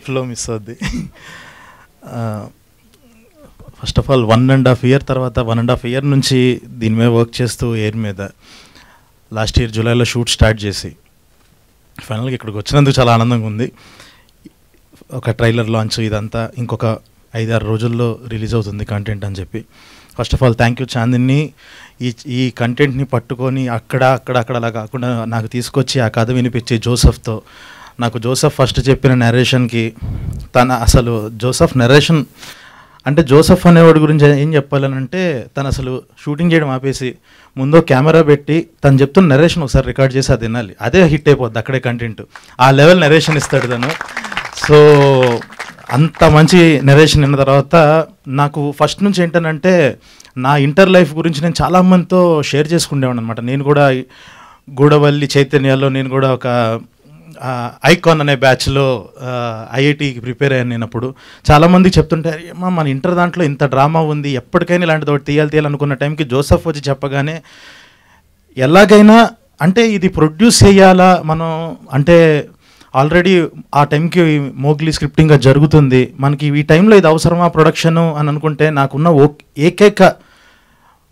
ఫ్లో మిస్ అవుద్ది. ఫస్ట్ ఆఫ్ ఆల్ 1.5 year తర్వాత 1.5 year నుంచి దీని మీద వర్క్ చేస్తూ ఎయిర్ మీద లాస్ట్ ఇయర్ జూలైలో షూట్ స్టార్ట్ చేసి ఫైనల్గా ఇక్కడికి వచ్చినందుకు చాలా ఆనందంగా ఉంది. ఒక ట్రైలర్ లాంచ్ ఇదంతా ఇంకొక 5-6 రోజుల్లో రిలీజ్ అవుతుంది కంటెంట్ అని చెప్పి. First of all thank you Chandini. ఈ కంటెంట్ని పట్టుకొని అక్కడ అలా కాకుండా నాకు తీసుకొచ్చి ఆ కథ వినిపించి జోసెఫ్తో, నాకు జోసెఫ్ ఫస్ట్ చెప్పిన నరేషన్కి అసలు జోసెఫ్ నరేషన్ అంటే జోసెఫ్ అనేవాడి గురించి ఏం చెప్పాలనంటే తను అసలు షూటింగ్ చేయడం ఆపేసి ముందు కెమెరా పెట్టి తను చెప్తున్న నరేషన్ ఒకసారి రికార్డ్ చేసి అది వినాలి, అదే హిట్ అయిపోద్ది అక్కడే కంటెంట్. ఆ లెవెల్ నరేషన్ ఇస్తాడు తను. సో అంత మంచి నరేషన్ విన్న తర్వాత నాకు ఫస్ట్ నుంచి ఏంటనంటే నా ఇంటర్ లైఫ్ గురించి నేను చాలా మందితో షేర్ చేసుకునేవాడు అనమాట. నేను కూడా గూడవల్లి చైతన్యాలో నేను కూడా ఒక ఐకాన్ అనే బ్యాచ్లో ఐఐటికి ప్రిపేర్ అయ్యాను నేను. అప్పుడు చాలామంది చెప్తుంటారు, ఏమో మన ఇంటర్ దాంట్లో ఇంత డ్రామా ఉంది, ఎప్పటికైనా ఇలాంటిది ఒకటి తీయాలనుకున్న టైంకి జోసఫ్ వచ్చి చెప్పగానే ఎలాగైనా అంటే ఇది ప్రొడ్యూస్ చేయాలా మనం, అంటే ఆల్రెడీ ఆ టైంకి మోగ్లీ స్క్రిప్టింగ్గా జరుగుతుంది, మనకి ఈ టైంలో ఇది అవసరమా ప్రొడక్షను అని అనుకుంటే నాకున్న ఏకైక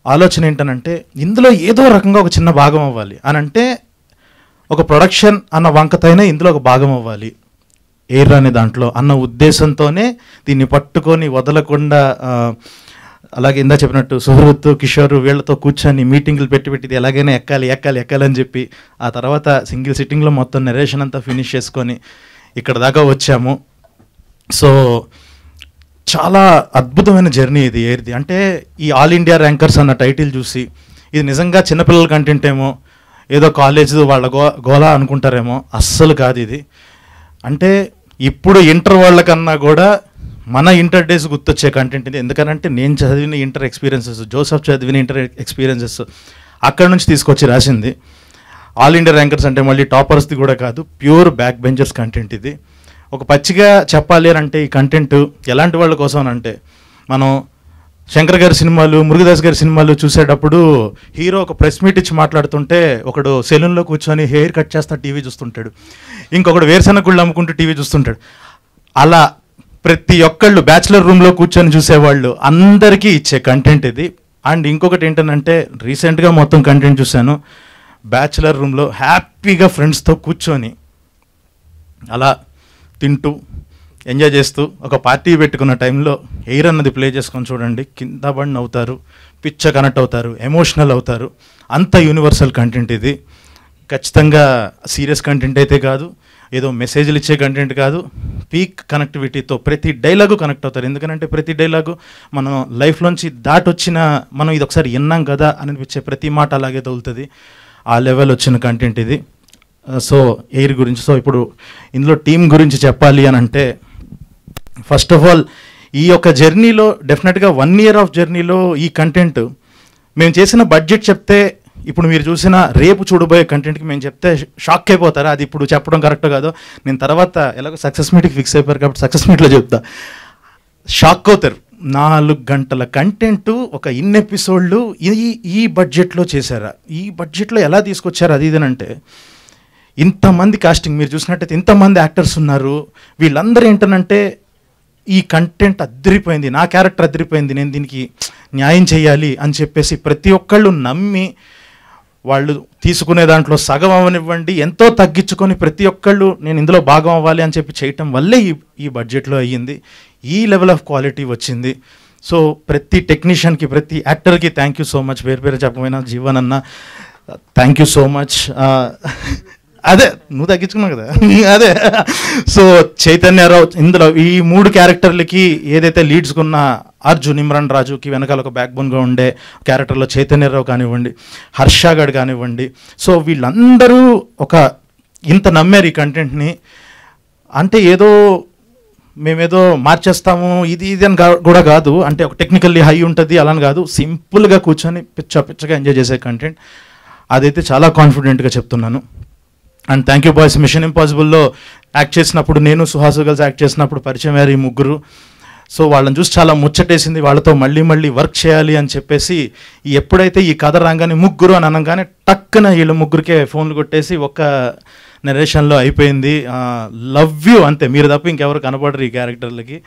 ఆలోచన ఏంటనంటే ఇందులో ఏదో రకంగా ఒక చిన్న భాగం అవ్వాలి అని, అంటే ఒక ప్రొడక్షన్ అన్న వంకతైనా ఇందులో ఒక భాగం అవ్వాలి ఎయిర్ అనే దాంట్లో అన్న ఉద్దేశంతోనే దీన్ని పట్టుకొని వదలకుండా, అలాగే ఇందా చెప్పినట్టు సుహృత్ కిషోర్ వీళ్ళతో కూర్చొని మీటింగ్లు పెట్టి ఎలాగైనా ఎక్కాలి అని చెప్పి ఆ తర్వాత సింగిల్ సిట్టింగ్లో మొత్తం నెరేషన్ అంతా ఫినిష్ చేసుకొని ఇక్కడ దాకా వచ్చాము. సో చాలా అద్భుతమైన జర్నీ ఇది ఎయిర్ది. అంటే ఈ ఆల్ ఇండియా ర్యాంకర్స్ అన్న టైటిల్ చూసి ఇది నిజంగా చిన్నపిల్లల కంటెంట్ ఏమో, ఏదో కాలేజ్ వాళ్ళ గోలా అనుకుంటారేమో, అస్సలు కాదు ఇది. అంటే ఇప్పుడు ఇంటర్ వాళ్ళకన్నా కూడా మన ఇంటర్ డేస్ గుర్తొచ్చే కంటెంట్ ఇది. ఎందుకనంటే నేను చదివిన ఇంటర్ ఎక్స్పీరియన్సెస్, జోసఫ్ చదివిన ఇంటర్ ఎక్స్పీరియన్సెస్ అక్కడ నుంచి తీసుకొచ్చి రాసింది. ఆల్ ఇండియా ర్యాంకర్స్ అంటే మళ్ళీ టాపర్స్ది కూడా కాదు, ప్యూర్ బ్యాక్ బెంచర్స్ కంటెంట్ ఇది. ఒక పచ్చిగా చెప్పాలి అంటే ఈ కంటెంట్ ఎలాంటి వాళ్ళ కోసం అంటే, మనం శంకర్ గారి సినిమాలు, మురుగదాస్ గారి సినిమాలు చూసేటప్పుడు హీరో ఒక ప్రెస్ మీట్ ఇచ్చి మాట్లాడుతుంటే ఒకడు సెలూన్లో కూర్చొని హెయిర్ కట్ చేస్తా టీవీ చూస్తుంటాడు, ఇంకొకడు వేరుశనగ గుళ్ళు అమ్ముకుంటూ టీవీ చూస్తుంటాడు. అలా ప్రతి ఒక్కళ్ళు బ్యాచిలర్ రూమ్లో కూర్చొని చూసేవాళ్ళు అందరికీ ఇచ్చే కంటెంట్ ఇది. అండ్ ఇంకొకటి ఏంటంటే రీసెంట్గా మొత్తం కంటెంట్ చూశాను, బ్యాచిలర్ రూమ్లో హ్యాపీగా ఫ్రెండ్స్తో కూర్చొని అలా తింటూ ఎంజాయ్ చేస్తూ ఒక పార్టీ పెట్టుకున్న టైంలో ఎయిర్ అన్నది ప్లే చేసుకొని చూడండి, కింద పడి నవ్వుతారు, పిచ్చ కనెక్ట్ అవుతారు, ఎమోషనల్ అవుతారు. అంత యూనివర్సల్ కంటెంట్ ఇది. ఖచ్చితంగా సీరియస్ కంటెంట్ అయితే కాదు, ఏదో మెసేజ్లు ఇచ్చే కంటెంట్ కాదు, పీక్ కనెక్టివిటీతో ప్రతి డైలాగు కనెక్ట్ అవుతారు. ఎందుకంటే ప్రతి డైలాగు మనం లైఫ్లోంచి దాటొచ్చిన, మనం ఇది ఒకసారి విన్నాం కదా అనిపించే ప్రతి మాట అలాగే తగులుతుంది. ఆ లెవెల్ వచ్చిన కంటెంట్ ఇది. సో ఎయిర్ గురించి, సో ఇప్పుడు ఇందులో టీం గురించి చెప్పాలి అని అంటే, ఫస్ట్ ఆఫ్ ఆల్ ఈ యొక్క జర్నీలో డెఫినెట్గా 1 year ఆఫ్ జర్నీలో ఈ కంటెంట్ మేము చేసిన బడ్జెట్ చెప్తే, ఇప్పుడు మీరు చూసిన రేపు చూడబోయే కంటెంట్కి మేము చెప్తే షాక్ అయిపోతారు. అది ఇప్పుడు చెప్పడం కరెక్ట్ కాదు, నేను తర్వాత ఎలాగో సక్సెస్ మీట్కి ఫిక్స్ అయిపోయారు కాబట్టి సక్సెస్ మీట్లో చెప్తా, షాక్ అవుతారు. 4 గంటల కంటెంట్ ఒక ఇన్ ఎపిసోడ్లు ఈ బడ్జెట్లో చేశారా, ఈ బడ్జెట్లో ఎలా తీసుకొచ్చారు అది ఇదేనంటే, ఇంతమంది కాస్టింగ్ మీరు చూసినట్టయితే ఇంతమంది యాక్టర్స్ ఉన్నారు, వీళ్ళందరూ ఏంటనంటే ఈ కంటెంట్ అద్దరిపోయింది, నా క్యారెక్టర్ అద్దరిపోయింది, నేను దీనికి న్యాయం చేయాలి అని చెప్పేసి ప్రతి ఒక్కళ్ళు నమ్మి వాళ్ళు తీసుకునే దాంట్లో సగం అవ్వనివ్వండి ఎంతో తగ్గించుకొని ప్రతి ఒక్కళ్ళు నేను ఇందులో భాగం అవ్వాలి అని చెప్పి చేయటం వల్లే ఈ బడ్జెట్లో అయ్యింది, ఈ లెవెల్ ఆఫ్ క్వాలిటీ వచ్చింది. సో ప్రతి టెక్నీషియన్కి, ప్రతి యాక్టర్కి థ్యాంక్ యూ సో మచ్. పేరు చెప్పమైనా జీవన్ అన్న థ్యాంక్ యూ సో మచ్. అదే నువ్వు తగ్గించుకున్నావు కదా అదే. సో చైతన్యరావు ఇందులో ఈ 3 క్యారెక్టర్లకి ఏదైతే లీడ్స్ ఉన్న అర్జున్, ఇమ్రాన్ రాజుకి వెనకాల ఒక బ్యాక్ బోన్గా ఉండే క్యారెక్టర్లో చైతన్యరావు కానివ్వండి, హర్షగాడ్ కానివ్వండి, సో వీళ్ళందరూ ఒక ఇంత నమ్మారు ఈ కంటెంట్ని. అంటే ఏదో మేమేదో మార్చేస్తాము ఇది అని కూడా కాదు, అంటే ఒక టెక్నికల్లీ హై ఉంటుంది అలా కాదు, సింపుల్గా కూర్చొని పిచ్చగా ఎంజాయ్ చేసే కంటెంట్. అదైతే చాలా కాన్ఫిడెంట్గా చెప్తున్నాను. And thank you boys. Mission ఇంపాసిబుల్లో యాక్ట్ చేసినప్పుడు నేను సుహాసు కలిసి యాక్ట్ చేసినప్పుడు పరిచయం అయ్యారు ఈ 3. సో వాళ్ళని చూసి చాలా ముచ్చటేసింది, వాళ్ళతో మళ్ళీ వర్క్ చేయాలి అని చెప్పేసి ఎప్పుడైతే ఈ కథ రాగానే 3 అని అనగానే టక్కున వీళ్ళు 3కే ఫోన్లు కొట్టేసి ఒక్క నరేషన్లో అయిపోయింది. లవ్ యూ అంతే, మీరు తప్ప ఇంకెవరు కనపడరు ఈ క్యారెక్టర్లకి.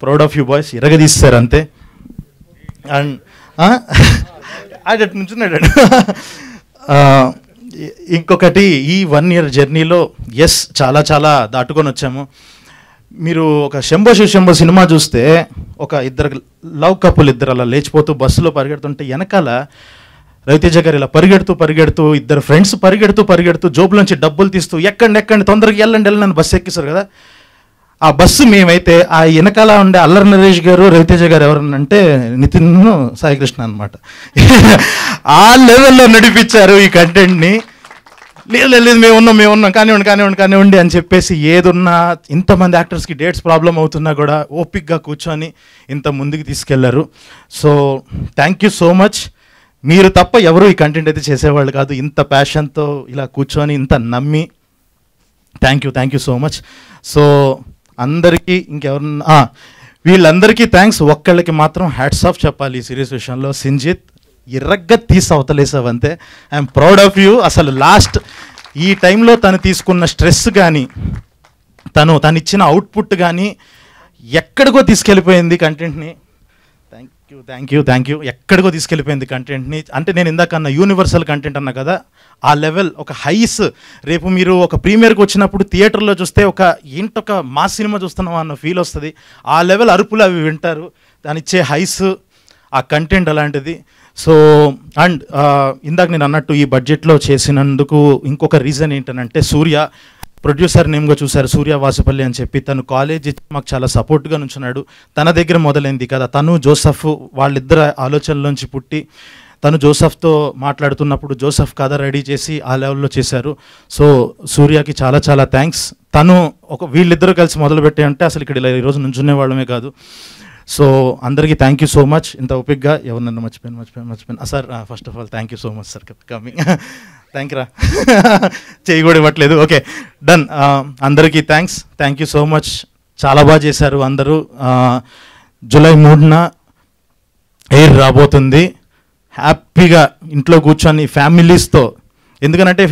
ప్రౌడ్ ఆఫ్ యూ బాయ్స్, ఇరగదీస్తారు అంతే. అండ్ అది నుంచున్నాడు. ఇంకొకటి ఈ 1 year జర్నీలో ఎస్ చాలా దాటుకొని వచ్చాము. మీరు ఒక శంభో శివశంభో సినిమా చూస్తే ఒక ఇద్దరు లవ్ కపుల్ అలా లేచిపోతూ బస్సులో పరిగెడుతుంటే వెనకాల రవితేజ గారు ఇలా పరిగెడుతూ ఇద్దరు ఫ్రెండ్స్ పరిగెడుతూ జోబులోంచి డబ్బులు తీస్తూ ఎక్కండి తొందరగా వెళ్ళండి బస్సు ఎక్కిస్తారు కదా. ఆ బస్సు మేమైతే ఆ వెనకాల ఉండే అల్లరి నరేష్ గారు, రవితేజ గారు ఎవరనంటే నితిన్, సాయికృష్ణ అనమాట. ఆ లెవెల్లో నడిపించారు ఈ కంటెంట్ని. లేదు మేము ఉన్నాం కానివ్వండి అని చెప్పేసి ఏదున్నా ఇంతమంది యాక్టర్స్కి డేట్స్ ప్రాబ్లం అవుతున్నా కూడా ఓపిక్గా కూర్చొని ఇంత ముందుకు తీసుకెళ్లారు. So thank you so much. మీరు తప్ప ఎవరు ఈ కంటెంట్ అయితే చేసేవాళ్ళు కాదు. ఇంత ప్యాషన్తో ఇలా కూర్చొని ఇంత నమ్మి thank you so much. So అందరికీ ఇంకెవరన్నా వీళ్ళందరికీ థ్యాంక్స్. ఒక్కళ్ళకి మాత్రం హ్యాట్స్ ఆఫ్ చెప్పాలి ఈ సిరీస్ విషయంలో. సింజిత్ ఇరగ్గా తీసి అవతలేసావంతే. I'm proud of you. అసలు లాస్ట్ ఈ టైంలో తను తీసుకున్న స్ట్రెస్ కానీ తను ఇచ్చిన అవుట్పుట్ కానీ ఎక్కడికో తీసుకెళ్ళిపోయింది కంటెంట్ని. Thank you. ఎక్కడికో తీసుకెళ్ళిపోయింది కంటెంట్ని. అంటే నేను ఇందాక అన్న యూనివర్సల్ కంటెంట్ అన్నా కదా, ఆ లెవెల్ ఒక హైస్. రేపు మీరు ఒక ప్రీమియర్కి వచ్చినప్పుడు థియేటర్లో చూస్తే ఏంటొక మాస్ సినిమా చూస్తున్నాం అన్న ఫీల్ వస్తుంది. ఆ లెవెల్ అరుపులు అవి వింటారు. దానిచ్చే హైస్, ఆ కంటెంట్ అలాంటిది. సో అండ్ ఇందాక నేను అన్నట్టు ఈ బడ్జెట్లో చేసినందుకు ఇంకొక రీజన్ ఏంటంటే సూర్య ప్రొడ్యూసర్ నేమ్గా చూశారు, సూర్య వాసుపల్లి అని చెప్పి. తను కాలేజ్ ఇచ్చి మాకు చాలా సపోర్ట్గా నుంచున్నాడు. తన దగ్గర మొదలైంది కదా, తను జోసఫ్ వాళ్ళిద్దరు ఆలోచనలోంచి పుట్టి తను జోసఫ్తో మాట్లాడుతున్నప్పుడు జోసఫ్ కథ రెడీ చేసి ఆ లెవెల్లో చేశారు. సో సూర్యకి చాలా చాలా థ్యాంక్స్. తను వీళ్ళిద్దరూ కలిసి మొదలుపెట్టే అంటే అసలు ఇక్కడ ఇలా ఈరోజు నుంచునే వాళ్ళమే కాదు. సో అందరికీ థ్యాంక్ యూ సో మచ్. ఇంత ఓపిక్గా ఎవరినన్నా మర్చిపోయాను sir. First of all thank you so much sir coming. Thank you రా. చేయి కూడా ఇవ్వట్లేదు. Okay done. అందరికీ థ్యాంక్ యూ సో మచ్. చాలా బాగా చేశారు అందరూ. జూలై 3న ఎయిర్ రాబోతుంది. హ్యాపీగా ఇంట్లో కూర్చొని ఫ్యామిలీస్తో, ఎందుకనంటే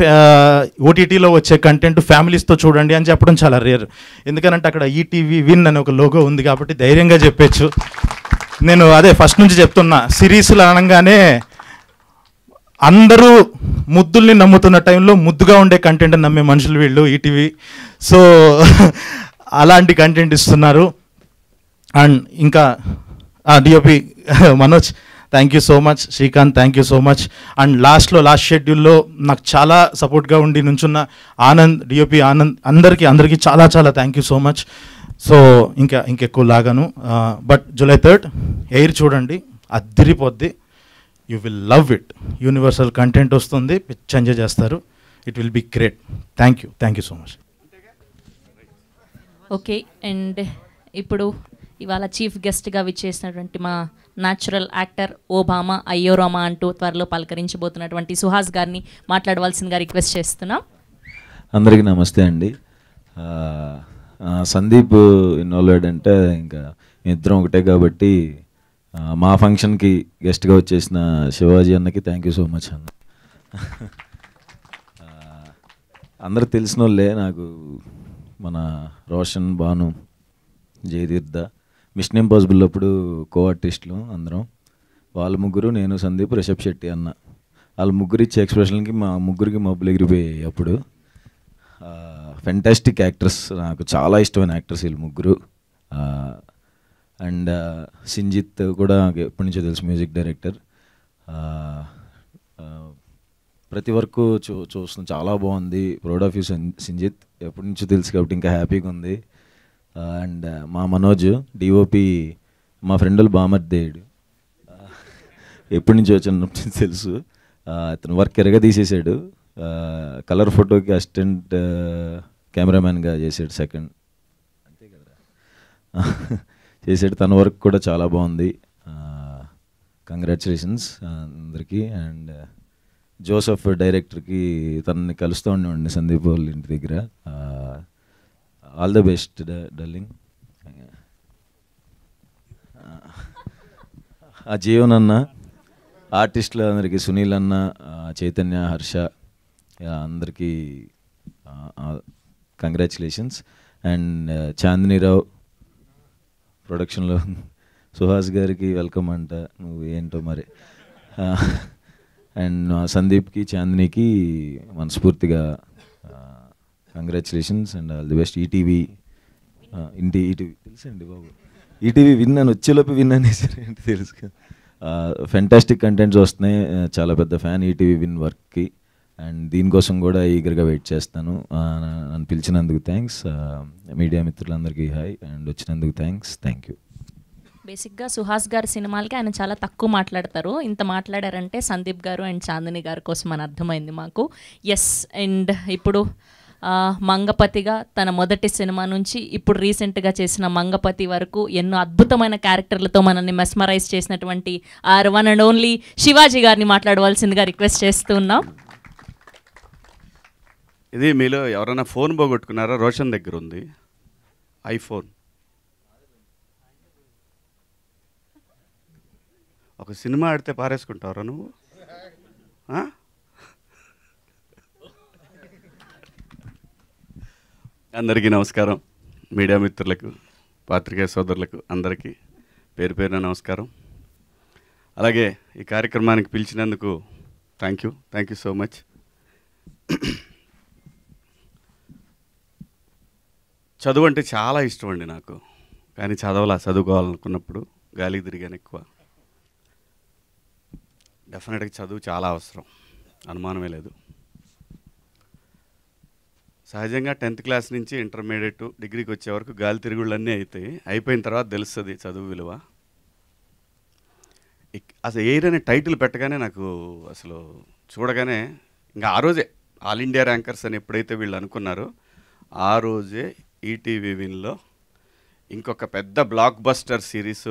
ఓటీటీలో వచ్చే కంటెంట్ ఫ్యామిలీస్తో చూడండి అని చెప్పడం చాలా రేర్. ఎందుకనంటే అక్కడ ఈటీవీ విన్ అనే ఒక లోగో ఉంది కాబట్టి ధైర్యంగా చెప్పచ్చు. నేను అదే ఫస్ట్ నుంచి చెప్తున్నా, సిరీస్లు అనగానే అందరూ ముద్దుల్ని నమ్ముతున్న టైంలో ముద్దుగా ఉండే కంటెంట్ నమ్మే మనుషులు వీళ్ళు ఈటీవీ. సో అలాంటి కంటెంట్ ఇస్తున్నారు. అండ్ ఇంకా DOP Manoj thank you so much. Srikanth thank you so much. And last షెడ్యూల్లో నాకు చాలా సపోర్ట్గా ఉండి నుంచున్న ఆనంద్, డిఓపి ఆనంద్, అందరికీ చాలా చాలా thank you so much. So ఇంకెక్కువ లాగాను. బట్ July 3rd ఎయిర్ చూడండి, అదిరిపోద్ది. You will love it. Universal content వస్తుంది, పిచ్ ఎంజాయ్ చేస్తారు. It will be great. Thank you so much. Okay and ఇప్పుడు ఇవాళ చీఫ్ గెస్ట్గా విచ్చేసినటువంటి మా న్యాచురల్ యాక్టర్ ఓబామా అయ్యో రామా అంటూ త్వరలో పలకరించబోతున్నటువంటి సుహాస్ గారిని మాట్లాడవలసిందిగా రిక్వెస్ట్ చేస్తున్నాం. అందరికీ నమస్తే అండి. సందీప్ ఇన్వాల్వ్డ్ అంటే ఇంకా ఇద్దరం ఒకటే కాబట్టి మా ఫంక్షన్కి గెస్ట్గా వచ్చేసిన శివాజీ అన్నకి థ్యాంక్ యూ సో మచ్ అన్న. అందరు తెలిసిన వాళ్ళే నాకు, మన రోషన్, భాను, జయతీర్థ, మిషన్ ఇంపాసిబుల్ అప్పుడు కో ఆర్టిస్టులు అందరం. వాళ్ళ ముగ్గురు, నేను, సందీప్, రిషబ్ శెట్టి అన్న. వాళ్ళ ముగ్గురు ఇచ్చే ఎక్స్ప్రెషన్కి మా ముగ్గురికి మబ్బులు ఎగిరిపోయాయి అప్పుడు. ఫెంటాస్టిక్ యాక్టర్స్, నాకు చాలా ఇష్టమైన యాక్టర్స్ వీళ్ళు ముగ్గురు. అండ్ సింజిత్ కూడా ఎప్పటి నుంచో తెలుసు, మ్యూజిక్ డైరెక్టర్. ప్రతి వర్క్ చూస్తున్నాం, చాలా బాగుంది. Proud of you Sinjith. ఎప్పటి నుంచో తెలుసు కాబట్టి ఇంకా హ్యాపీగా ఉంది. అండ్ మా మనోజ్ డిఓపి, మా ఫ్రెండ్ బామర్దేయుడు, ఎప్పటి నుంచో వచ్చినప్పుడు తెలుసు. అతను వర్క్ ఎరగా తీసేసాడు. కలర్ ఫోటోకి అసిస్టెంట్ కెమెరామ్యాన్గా చేసాడు, సెకండ్ అంతే కదా చేసాడు. తన వర్క్ కూడా చాలా బాగుంది. కంగ్రాచులేషన్స్ అందరికీ. అండ్ జోసఫ్ డైరెక్టర్కి, తనని కలుస్తూ ఉండేవాడిని సందీప్ వాళ్ళ ఇంటి దగ్గర. All the best darling. ఆ జీవన్ అన్న, ఆర్టిస్టులు అందరికీ, సునీల్ అన్న, చైతన్య, హర్ష, అందరికీ కంగ్రాచులేషన్స్. అండ్ చాందినీరావు ప్రొడక్షన్లో, సుహాస్ గారికి వెల్కమ్ అంట, నువ్వు ఏంటో మరి. అండ్ సందీప్కి, చాందినికి మనస్ఫూర్తిగా congratulations and all the best. ETV తెలుసండి బాబు, ఈటీవీ విన్ అని వచ్చేలోపు విన్ అనేసారు ఏంటి తెలుసు కదా. ఫెంటాస్టిక్ కంటెంట్స్ వస్తున్నాయి. చాలా పెద్ద ఫ్యాన్ ఈటీవీ విన్ వర్క్కి. అండ్ దీనికోసం కూడా ఈగర్గా వెయిట్ చేస్తాను. నన్ను పిలిచినందుకు థ్యాంక్స్. మీడియా మిత్రులందరికీ హాయ్. అండ్ వచ్చినందుకు థ్యాంక్ యూ. బేసిక్గా సుహాస్ గారి సినిమాలకి ఆయన చాలా తక్కువ మాట్లాడతారు. ఇంత మాట్లాడారంటే సందీప్ గారు అండ్ చాందిని గారి కోసం అని అర్థమైంది మాకు. ఎస్. అండ్ ఇప్పుడు మంగపతిగా తన మొదటి సినిమా నుంచి ఇప్పుడు రీసెంట్గా చేసిన మంగపతి వరకు ఎన్నో అద్భుతమైన క్యారెక్టర్లతో మనల్ని మెస్మరైజ్ చేసినటువంటి our one and only Shivaji గారిని మాట్లాడవలసిందిగా రిక్వెస్ట్ చేస్తూ ఉన్నాం. ఇది మీలో ఎవరైనా ఫోన్ పోగొట్టుకున్నారా? రోషన్ దగ్గర ఉంది ఐఫోన్. ఒక సినిమా ఆడితే పారేసుకుంటావరా నువ్వు? అందరికీ నమస్కారం. మీడియా మిత్రులకు, పాత్రికేయ సోదరులకు అందరికీ పేరు పేరున నమస్కారం. అలాగే ఈ కార్యక్రమానికి పిలిచినందుకు థ్యాంక్ యూ సో మచ్. చదువు అంటే చాలా ఇష్టం అండి నాకు, కానీ చదువుకోవాలనుకున్నప్పుడు గాలికి తిరిగాను ఎక్కువ. డెఫినెట్గా చదువు చాలా అవసరం, అనుమానమే లేదు. సహజంగా 10th క్లాస్ నుంచి ఇంటర్మీడియట్ డిగ్రీకి వచ్చే వరకు గాలి తిరుగుళ్ళన్నీ అవుతాయి. అయిపోయిన తర్వాత తెలుస్తుంది చదువు విలువ. అసలు ఎయిర్ అనే టైటిల్ పెట్టగానే నాకు అసలు చూడగానే ఇంకా ఆ రోజే ఆల్ ఇండియా ర్యాంకర్స్ అని ఎప్పుడైతే వీళ్ళు అనుకున్నారో ఆ రోజే ఈటీవీ విన్లో ఇంకొక పెద్ద బ్లాక్ బస్టర్ సిరీస్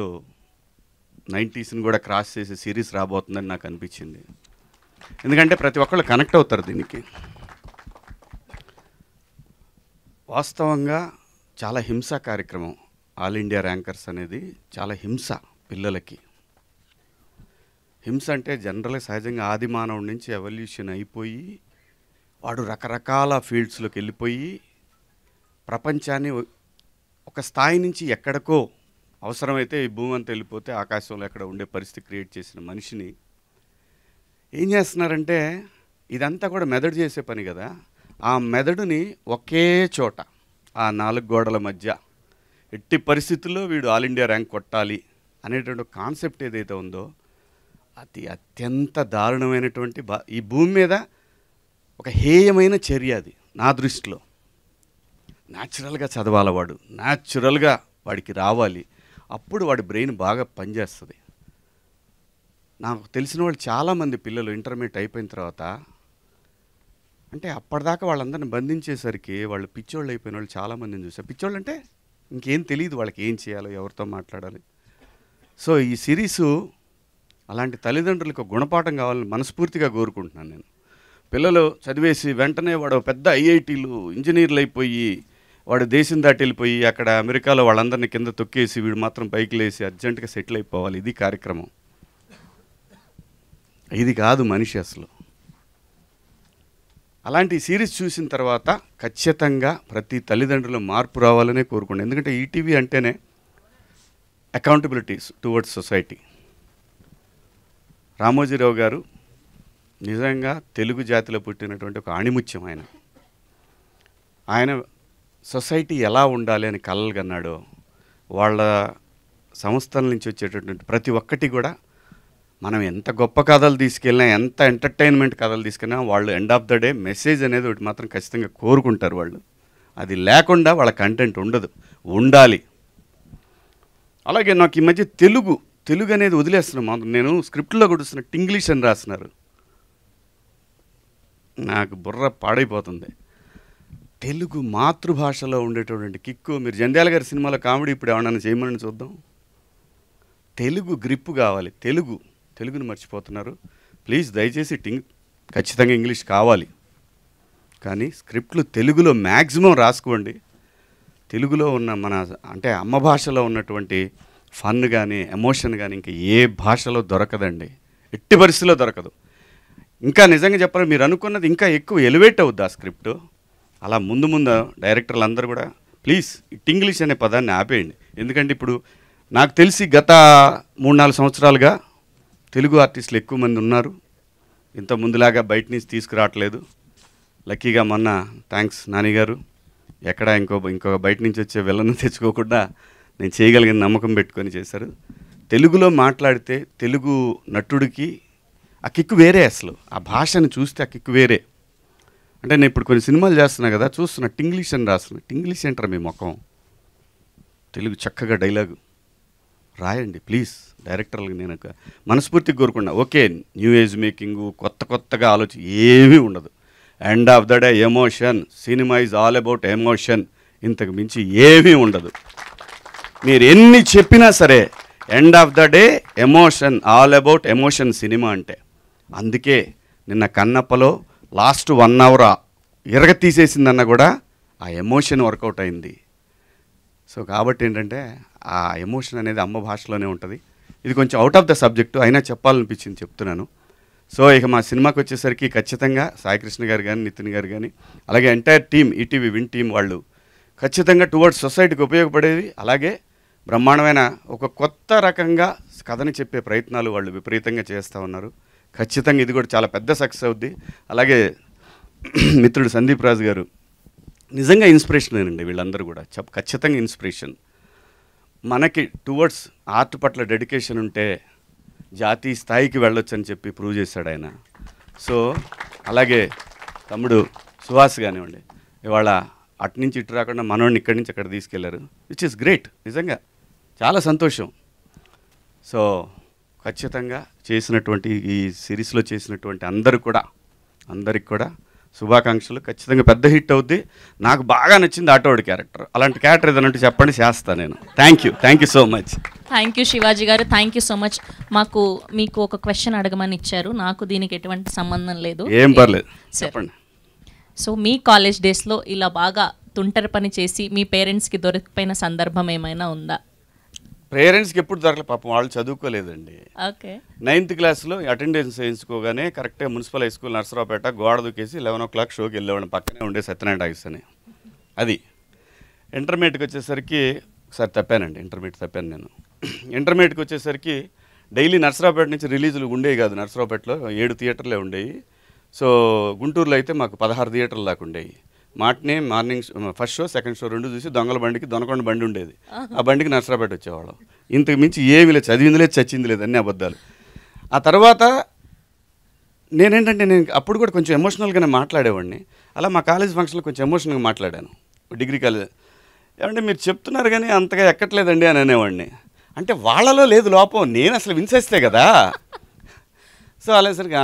90sని కూడా క్రాస్ చేసే సిరీస్ రాబోతుందని నాకు అనిపించింది. ఎందుకంటే ప్రతి ఒక్కళ్ళు కనెక్ట్ అవుతారు దీనికి. వాస్తవంగా చాలా హింస కార్యక్రమం ఆల్ ఇండియా ర్యాంకర్స్ అనేది. చాలా హింస పిల్లలకి. హింస అంటే జనరల్గా సహజంగా ఆది మానవుడి నుంచి ఎవల్యూషన్ అయిపోయి వాడు రకరకాల ఫీల్డ్స్లోకి వెళ్ళిపోయి ప్రపంచాన్ని ఒక స్థాయి నుంచి ఎక్కడికో అవసరమైతే ఈ భూమి అంతా వెళ్ళిపోతే ఆకాశంలో ఎక్కడ ఉండే పరిస్థితి క్రియేట్ చేసిన మనిషిని ఏం చేస్తున్నారంటే ఇదంతా కూడా మెదడు చేసే పని కదా. ఆ మెదడుని ఒకే చోట ఆ 4 గోడల మధ్య ఎట్టి పరిస్థితుల్లో వీడు ఆల్ ఇండియా ర్యాంక్ కొట్టాలి అనేటువంటి కాన్సెప్ట్ ఏదైతే ఉందో అది అత్యంత దారుణమైనటువంటి ఈ భూమి మీద ఒక హేయమైన చర్య అది నా దృష్టిలో. న్యాచురల్గా చదవాలి వాడు, న్యాచురల్గా వాడికి రావాలి, అప్పుడు వాడి బ్రెయిన్ బాగా పనిచేస్తుంది. నాకు తెలిసిన వాళ్ళు చాలామంది పిల్లలు ఇంటర్మీడియట్ అయిపోయిన తర్వాత అంటే అప్పటిదాకా వాళ్ళందరిని బంధించేసరికి వాళ్ళు పిచ్చోళ్ళు అయిపోయిన వాళ్ళు చాలామందిని చూసారు. పిచ్చోళ్ళు అంటే ఇంకేం తెలియదు వాళ్ళకి ఏం చేయాలో, ఎవరితో మాట్లాడాలి. సో ఈ సిరీసు అలాంటి తల్లిదండ్రులకు గుణపాఠం కావాలని మనస్ఫూర్తిగా కోరుకుంటున్నాను నేను. పిల్లలు చదివేసి వెంటనే వాడు పెద్ద ఐఐటీలు ఇంజనీర్లు అయిపోయి వాడు దేశం దాటి వెళ్ళిపోయి అక్కడ అమెరికాలో వాళ్ళందరినీ కింద తొక్కేసి వీడు మాత్రం పైకి లేసి అర్జెంటుగా సెటిల్ అయిపోవాలి, ఇది కార్యక్రమం. ఇది కాదు మనిషి అసలు. అలాంటి సిరీస్ చూసిన తర్వాత ఖచ్చితంగా ప్రతి తల్లిదండ్రులు మార్పు రావాలనే కోరుకోండి. ఎందుకంటే ఈటీవీ అంటేనే అకౌంటబిలిటీస్ టువర్డ్స్ సొసైటీ. రామోజీరావు గారు నిజంగా తెలుగు జాతిలో పుట్టినటువంటి ఒక ఆణిముత్యం. ఆయన సొసైటీ ఎలా ఉండాలి అని కలలు కన్నాడో వాళ్ళ సంస్థల నుంచి వచ్చేటటువంటి ప్రతి ఒక్కటి కూడా మనం ఎంత గొప్ప కథలు తీసుకెళ్ళినా, ఎంత ఎంటర్టైన్మెంట్ కథలు తీసుకెళ్ళినా వాళ్ళు end of the day message అనేది ఒకటి మాత్రం ఖచ్చితంగా కోరుకుంటారు వాళ్ళు. అది లేకుండా వాళ్ళ కంటెంట్ ఉండదు, ఉండాలి. అలాగే నాకు ఈ మధ్య తెలుగు అనేది వదిలేస్తున్నాం. నేను స్క్రిప్ట్లో కూడా వస్తున్న టింగ్లీష్ అని రాస్తున్నారు. నాకు బుర్ర పాడైపోతుంది. తెలుగు మాతృభాషలో ఉండేటటువంటి కిక్కు. మీరు జంధ్యాల గారి సినిమాలో కామెడీ ఇప్పుడు ఏమన్నా చేయమని చూద్దాం. తెలుగు గ్రిప్పు కావాలి. తెలుగుని మర్చిపోతున్నారు. ప్లీజ్ దయచేసి ఖచ్చితంగా ఇంగ్లీష్ కావాలి, కానీ స్క్రిప్ట్లు తెలుగులో మ్యాక్సిమం రాసుకోండి. తెలుగులో ఉన్న మన అంటే అమ్మ భాషలో ఉన్నటువంటి ఫన్ కానీ ఎమోషన్ కానీ ఇంకా ఏ భాషలో దొరకదండి, ఎట్టి పరిస్థితిలో దొరకదు. ఇంకా నిజంగా చెప్పాలి, మీరు అనుకున్నది ఇంకా ఎక్కువ ఎలివేట్ అవుద్ది ఆ స్క్రిప్ట్. అలా ముందు డైరెక్టర్లు అందరూ కూడా ప్లీజ్ ఇంగ్లీష్ అనే పదాన్ని ఆపేయండి. ఎందుకంటే ఇప్పుడు నాకు తెలిసి గత 3-4 సంవత్సరాలుగా తెలుగు ఆర్టిస్టులు ఎక్కువ మంది ఉన్నారు. ఇంత ముందులాగా బయట నుంచి తీసుకురావట్లేదు. లక్కీగా మొన్న థ్యాంక్స్ నాని గారు ఎక్కడ ఇంకో బయట నుంచి వచ్చే వెళ్ళను తెచ్చుకోకుండా నేను చేయగలిగిన నమ్మకం పెట్టుకొని చేశారు. తెలుగులో మాట్లాడితే తెలుగు నటుడికి ఆ కిక్కు వేరే. అసలు ఆ భాషను చూస్తే ఆ కిక్కు వేరే. అంటే నేను ఇప్పుడు కొన్ని సినిమాలు చేస్తున్నా కదా, చూస్తున్నా టింగ్లీష్ అని రాస్తున్నా. టింగ్లీష్ ఏంటారా మీ ముఖం? తెలుగు చక్కగా డైలాగు రాయండి ప్లీజ్. డైరెక్టర్లకు నేను మనస్ఫూర్తిగా కోరుకున్నా. ఓకే, న్యూ ఏజ్ మేకింగు, కొత్తగా ఆలోచన ఏమీ ఉండదు. End of the day emotion. Cinema is all about emotion. ఇంతకు మించి ఏమీ ఉండదు. మీరు ఎన్ని చెప్పినా సరే end of the day emotion, all about emotion cinema అంటే. అందుకే నిన్న కన్నప్పలో లాస్ట్ 1 hour ఇరగ తీసేసిందన్న కూడా ఆ ఎమోషన్ వర్కౌట్ అయింది. సో కాబట్టి ఏంటంటే ఆ ఎమోషన్ అనేది అమ్మ భాషలోనే ఉంటుంది. ఇది కొంచెం అవుట్ ఆఫ్ ద సబ్జెక్టు అయినా చెప్పాలనిపించింది, చెప్తున్నాను. సో ఇక మా సినిమాకి వచ్చేసరికి ఖచ్చితంగా సాయికృష్ణ గారు కానీ, నితిన్ గారు కానీ, అలాగే entire team, ETV win team వాళ్ళు ఖచ్చితంగా టువర్డ్స్ సొసైటీకి ఉపయోగపడేది, అలాగే బ్రహ్మాండమైన ఒక కొత్త రకంగా కథని చెప్పే ప్రయత్నాలు వాళ్ళు విపరీతంగా చేస్తూ ఉన్నారు. ఖచ్చితంగా ఇది కూడా చాలా పెద్ద సక్సెస్ అవుద్ది. అలాగే మిత్రుడు సందీప్ రాజు గారు నిజంగా ఇన్స్పిరేషనేనండి. వీళ్ళందరూ కూడా ఖచ్చితంగా ఇన్స్పిరేషన్. మనకి టువర్డ్స్ ఆర్ట్ పట్ల డెడికేషన్ ఉంటే జాతీయ స్థాయికి వెళ్ళొచ్చు అని చెప్పి ప్రూవ్ చేశాడు ఆయన. సో అలాగే తమ్ముడు సుహాస్ కానివ్వండి, ఇవాళ అటు నుంచి ఇటు రాకుండా మనోడిని ఇక్కడి నుంచి అక్కడ తీసుకెళ్లారు, విచ్ ఇస్ గ్రేట్. నిజంగా చాలా సంతోషం. సో ఖచ్చితంగా చేసినటువంటి ఈ సిరీస్లో చేసినటువంటి అందరికి కూడా శుభాకాంక్షలు. ఖచ్చితంగా పెద్ద హిట్ అవుద్ది. నాకు బాగా నచ్చింది ఆటోడి క్యారెక్టర్. అలాంటి క్యారెక్టర్ ఏదైనా చెప్పండి, చేస్తాను నేను. Thank you so much. Thank you Shivaji గారు, థ్యాంక్ యూ సో మచ్. మీకు ఒక క్వశ్చన్ అడగమని ఇచ్చారు, నాకు దీనికి ఎటువంటి సంబంధం లేదు. ఏం పర్లేదు, చెప్పండి. సో మీ కాలేజ్ డేస్లో ఇలా బాగా తుంటరి పని చేసి మీ పేరెంట్స్కి దొరికిపోయిన సందర్భం ఏమైనా ఉందా? పేరెంట్స్కి ఎప్పుడు దొరకలేదు, పాపం వాళ్ళు చదువుకోలేదండి. ఓకే. 9th క్లాస్లో అటెండెన్స్ వేయించుకోగానే కరెక్ట్గా మున్సిపల్ హై స్కూల్ నర్సరావుపేట గోడ దూకేసి 11 o'clock షోకి వెళ్ళేవాడిని. పక్కనే ఉండే సత్యనారాయణ టాకీస్ అని. అది ఇంటర్మీడియట్కి వచ్చేసరికి ఒకసారి తప్పానండి. ఇంటర్మీడియట్ తప్పాను నేను. ఇంటర్మీడియట్కి వచ్చేసరికి డైలీ నర్సరావుపేట నుంచి రిలీజులు ఉండేవి కాదు. నర్సరావుపేటలో 7 థియేటర్లే ఉండేవి. సో గుంటూరులో అయితే మాకు 16 థియేటర్లు దాకా ఉండేవి. మాటనే morning first show, second show 2 చూసి దొంగల బండికి దొనకొండ బండి ఉండేది. ఆ బండికి నర్సరావుపేట వచ్చేవాళ్ళం. ఇంతకు మించి ఏమీ లేదు, చదివింది లేదు, చచ్చింది లేదు, అన్ని అబద్ధాలు. ఆ తర్వాత నేను అప్పుడు కూడా కొంచెం ఎమోషనల్గానే మాట్లాడేవాడిని. అలా మా కాలేజ్ ఫంక్షన్లో కొంచెం ఎమోషనల్గా మాట్లాడాను. Degree college. ఏమంటే మీరు చెప్తున్నారు కానీ అంతగా ఎక్కట్లేదండి అని అనేవాడిని. అంటే వాళ్ళలో లేదు లోపం, నేను అసలు విన్సేస్తే కదా. సో అలాసరికి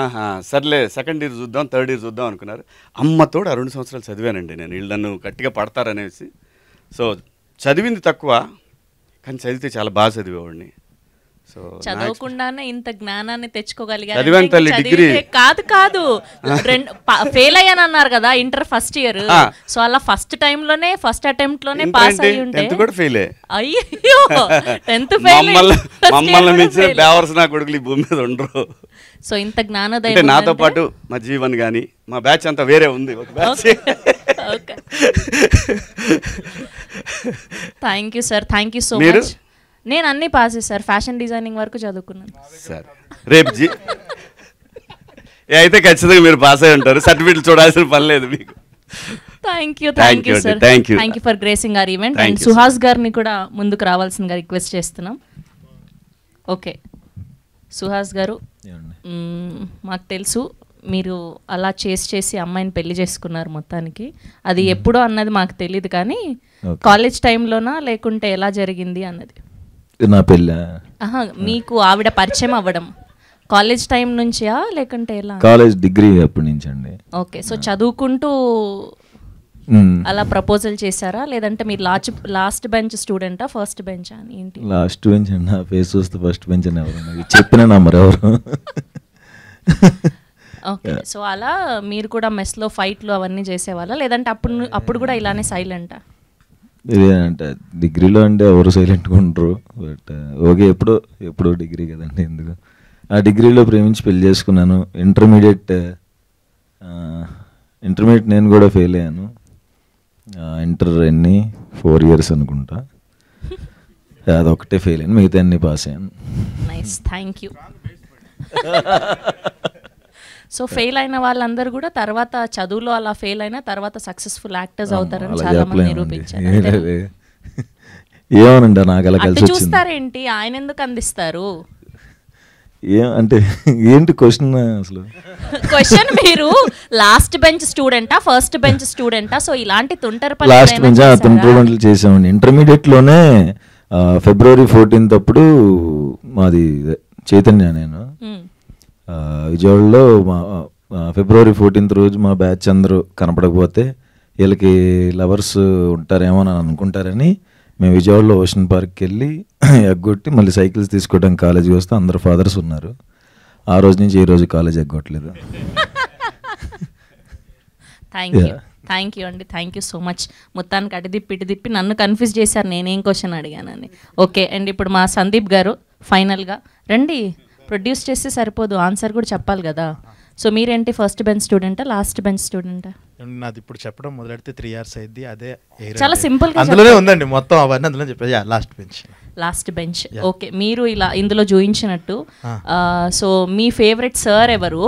సర్లే సెకండ్ ఇయర్ చూద్దాం, థర్డ్ ఇయర్ చూద్దాం అనుకున్నారు. అమ్మతోడు 2 సంవత్సరాలు చదివానండి నేను. వీళ్ళు నన్ను గట్టిగా పడతారనేసి. సో చదివింది తక్కువ, కానీ చదివితే చాలా బాగా చదివేవాడిని. సో చదవకుండానే ఇంత జ్ఞానాన్ని తెచ్చుకోగలిగారు. చదివాను తల్లి, డిగ్రీ కాదు ఫెయిల్ అయ్యాను అన్నారు కదా ఇంటర్ ఫస్ట్ ఇయర్. సో అలా ఫస్ట్ అటెంప్ట్ లోనే పాస్ అయ్యి ఉంటే 10th కూడా ఫెయిల్. అయ్యో 10th ఫెయిల్. మమ్మల్ని మించిన బేవర్స్ నా కొడుకులు ఈ భూమి మీద ఉండరు. సో ఇంత జ్ఞానోదయం నాతో పాటు మా జీవన్ కానీ మా బ్యాచ్ అంతా వేరే ఉంది. Thank you sir, thank you so much. నేను అన్ని పాస్ సార్, ఫ్యాషన్ డిజైనింగ్ వరకు చదువుకున్నాను సార్. రేపు అయితే ఖచ్చితంగా మీరు పాస్ అయి ఉంటారు. సర్టిఫికెట్ చూడాల్సిన పని లేదు మీకు. Thank you sir, thank you for gracing are event. And Suhas గారిని కూడా ముందుకు రావాల్సిందిగా రిక్వెస్ట్ చేస్తున్నాం. ఓకే సుహాస్ గారు, మాకు తెలుసు మీరు అలా చేసి అమ్మాయిని పెళ్లి చేసుకున్నారు మొత్తానికి. అది ఎప్పుడో అన్నది మాకు తెలియదు, కానీ కాలేజ్ టైంలోనా లేకుంటే ఎలా జరిగింది అన్నది? నా పెళ్ళ మీకు ఆవిడ పరిచయం అవ్వడం కాలేజ్ టైం నుంచా లేకుంటే ఎలా? కాలేజ్ డిగ్రీ అప్పటి నుంచి అండి. ఓకే. సో చదువుకుంటూ అలా ప్రపోజల్ చేశారా, లేదంటే మీరు లాస్ట్ బెంచ్ స్టూడెంటా ఫస్ట్ బెంచ్ అని ఏంటి? లాస్ట్ బెంచ్ అండి. నా ఫేస్ చూస్తే ఫస్ట్ బెంచ్ అని ఎవరు చెప్పిన నంబర్ ఎవరు. ఓకే. సో అలా మీరు కూడా మెస్లో ఫైట్లు అవన్నీ చేసేవాళ్ళ, లేదంటే అప్పుడు కూడా ఇలానే సైలెంటా? ఇదేనంటే డిగ్రీలో అంటే ఎవరు సైలెంట్గా ఉండరు. బట్ ఓకే, ఎప్పుడో డిగ్రీ కదండి, ఎందుకు. ఆ డిగ్రీలో ప్రేమించి పెళ్లి చేసుకున్నాను. ఇంటర్మీడియట్ నేను కూడా ఫెయిల్ అయ్యాను. ఇంటర్ 4 years అనుకుంటా. అదొకటే ఫెయిల్ అయ్యాను, మిగతా అన్ని పాస్ అయ్యాను. Nice, thank you. So fail అయిన వాళ్ళందరూ కూడా తర్వాత చదువులో అలా ఫెయిల్ అయినా తర్వాత సక్సెస్ఫుల్ యాక్టర్స్ అవుతారని చాలా మంది నిరూపించారు. ఏమోనండి, నాకు అలా కలిసి వచ్చింది. చూస్తారేంటి, ఆయన ఎందుకు అందిస్తారు? అంటే ఏంటి క్వశ్చన్ అసలు? క్వశ్చన్ మీరు లాస్ట్ బెంచ్ స్టూడెంటా ఫస్ట్ బెంచ్ స్టూడెంటా? సో ఇలాంటి తుంటరి పనులు లాస్ట్ బెంచ్ తుంటరి చేసామండి. ఇంటర్మీడియట్లో February 14th అప్పుడు మాది చైతన్య, నేను విజయవాడలో ఫిబ్రవరి 14th రోజు మా బ్యాచ్ అందరూ కనపడకపోతే వీళ్ళకి లవర్స్ ఉంటారేమో అని అనుకుంటారని మేము విజయవాడలో ఓషన్ పార్క్కి వెళ్ళి ఎగ్గొట్టి మళ్ళీ సైకిల్స్ తీసుకోవడానికి కాలేజీకి వస్తే అందరు ఫాదర్స్ ఉన్నారు. ఆ రోజు నుంచి ఈ రోజు కాలేజ్ ఎగ్గొట్టలేదు. థ్యాంక్ యూ అండి, థ్యాంక్ యూ సో మచ్. మొత్తానికి అటు తిప్పి నన్ను కన్ఫ్యూజ్ చేశారు నేనేం క్వశ్చన్ అడిగానని. ఓకే అండ్ ఇప్పుడు మా సందీప్ గారు ఫైనల్గా రండి. ప్రొడ్యూస్ చేస్తే సరిపోదు, ఆన్సర్ కూడా చెప్పాలి కదా. సో మీరేంటి ఫస్ట్ బెంచ్ స్టూడెంటా లాస్ట్ బెంచ్ స్టూడెంటా? నాది ఇప్పుడు చెప్పడం మొదలెడితే 3 years అయింది. అదే చాలా సింపుల్గా అందులోనే ఉందండి మొత్తం అవన్నీ అందులో చెప్పేది. Last bench. ఓకే, మీరు ఇలా ఇందులో చూయించినట్టు సో మీ ఫేవరెట్ సార్ ఎవరు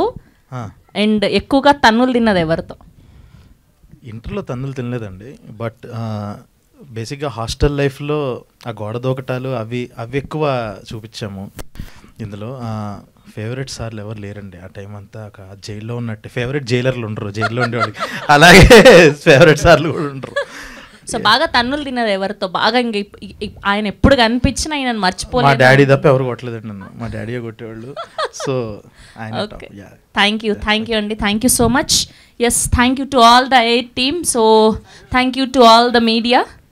అండ్ ఎక్కువగా తన్నులు తిన్నది ఎవరితో? ఇంటర్లో తన్నులు తినలేదండి, బట్ బేసిక్గా హాస్టల్ లైఫ్లో ఆ గోడ దూకటాలు అవి ఎక్కువ చూపించాము. ఇందులో ఫేవరెట్ సార్లు ఎవరు లేరండి. ఆ టైం అంతా ఒక జైల్లో ఉన్నట్టు ఫేవరెట్ జైలర్లు ఉండరు, జైల్లో ఉండేవాడికి అలాగే ఫేవరెట్ సార్లు కూడా ఉండరు. సో బాగా తన్నులు తిన్నది ఎవరితో? బాగా ఇంక ఆయన ఎప్పుడు కనిపించినా ఆయన మర్చిపోలేదు. మా డాడీ తప్ప ఎవరు కొట్టలేదండి నన్ను, మా డాడీ కొట్టేవాళ్ళు. సో థ్యాంక్ యూ అండి, thank you so much. Yes, thank you to all the 8 team. So thank you to all the media.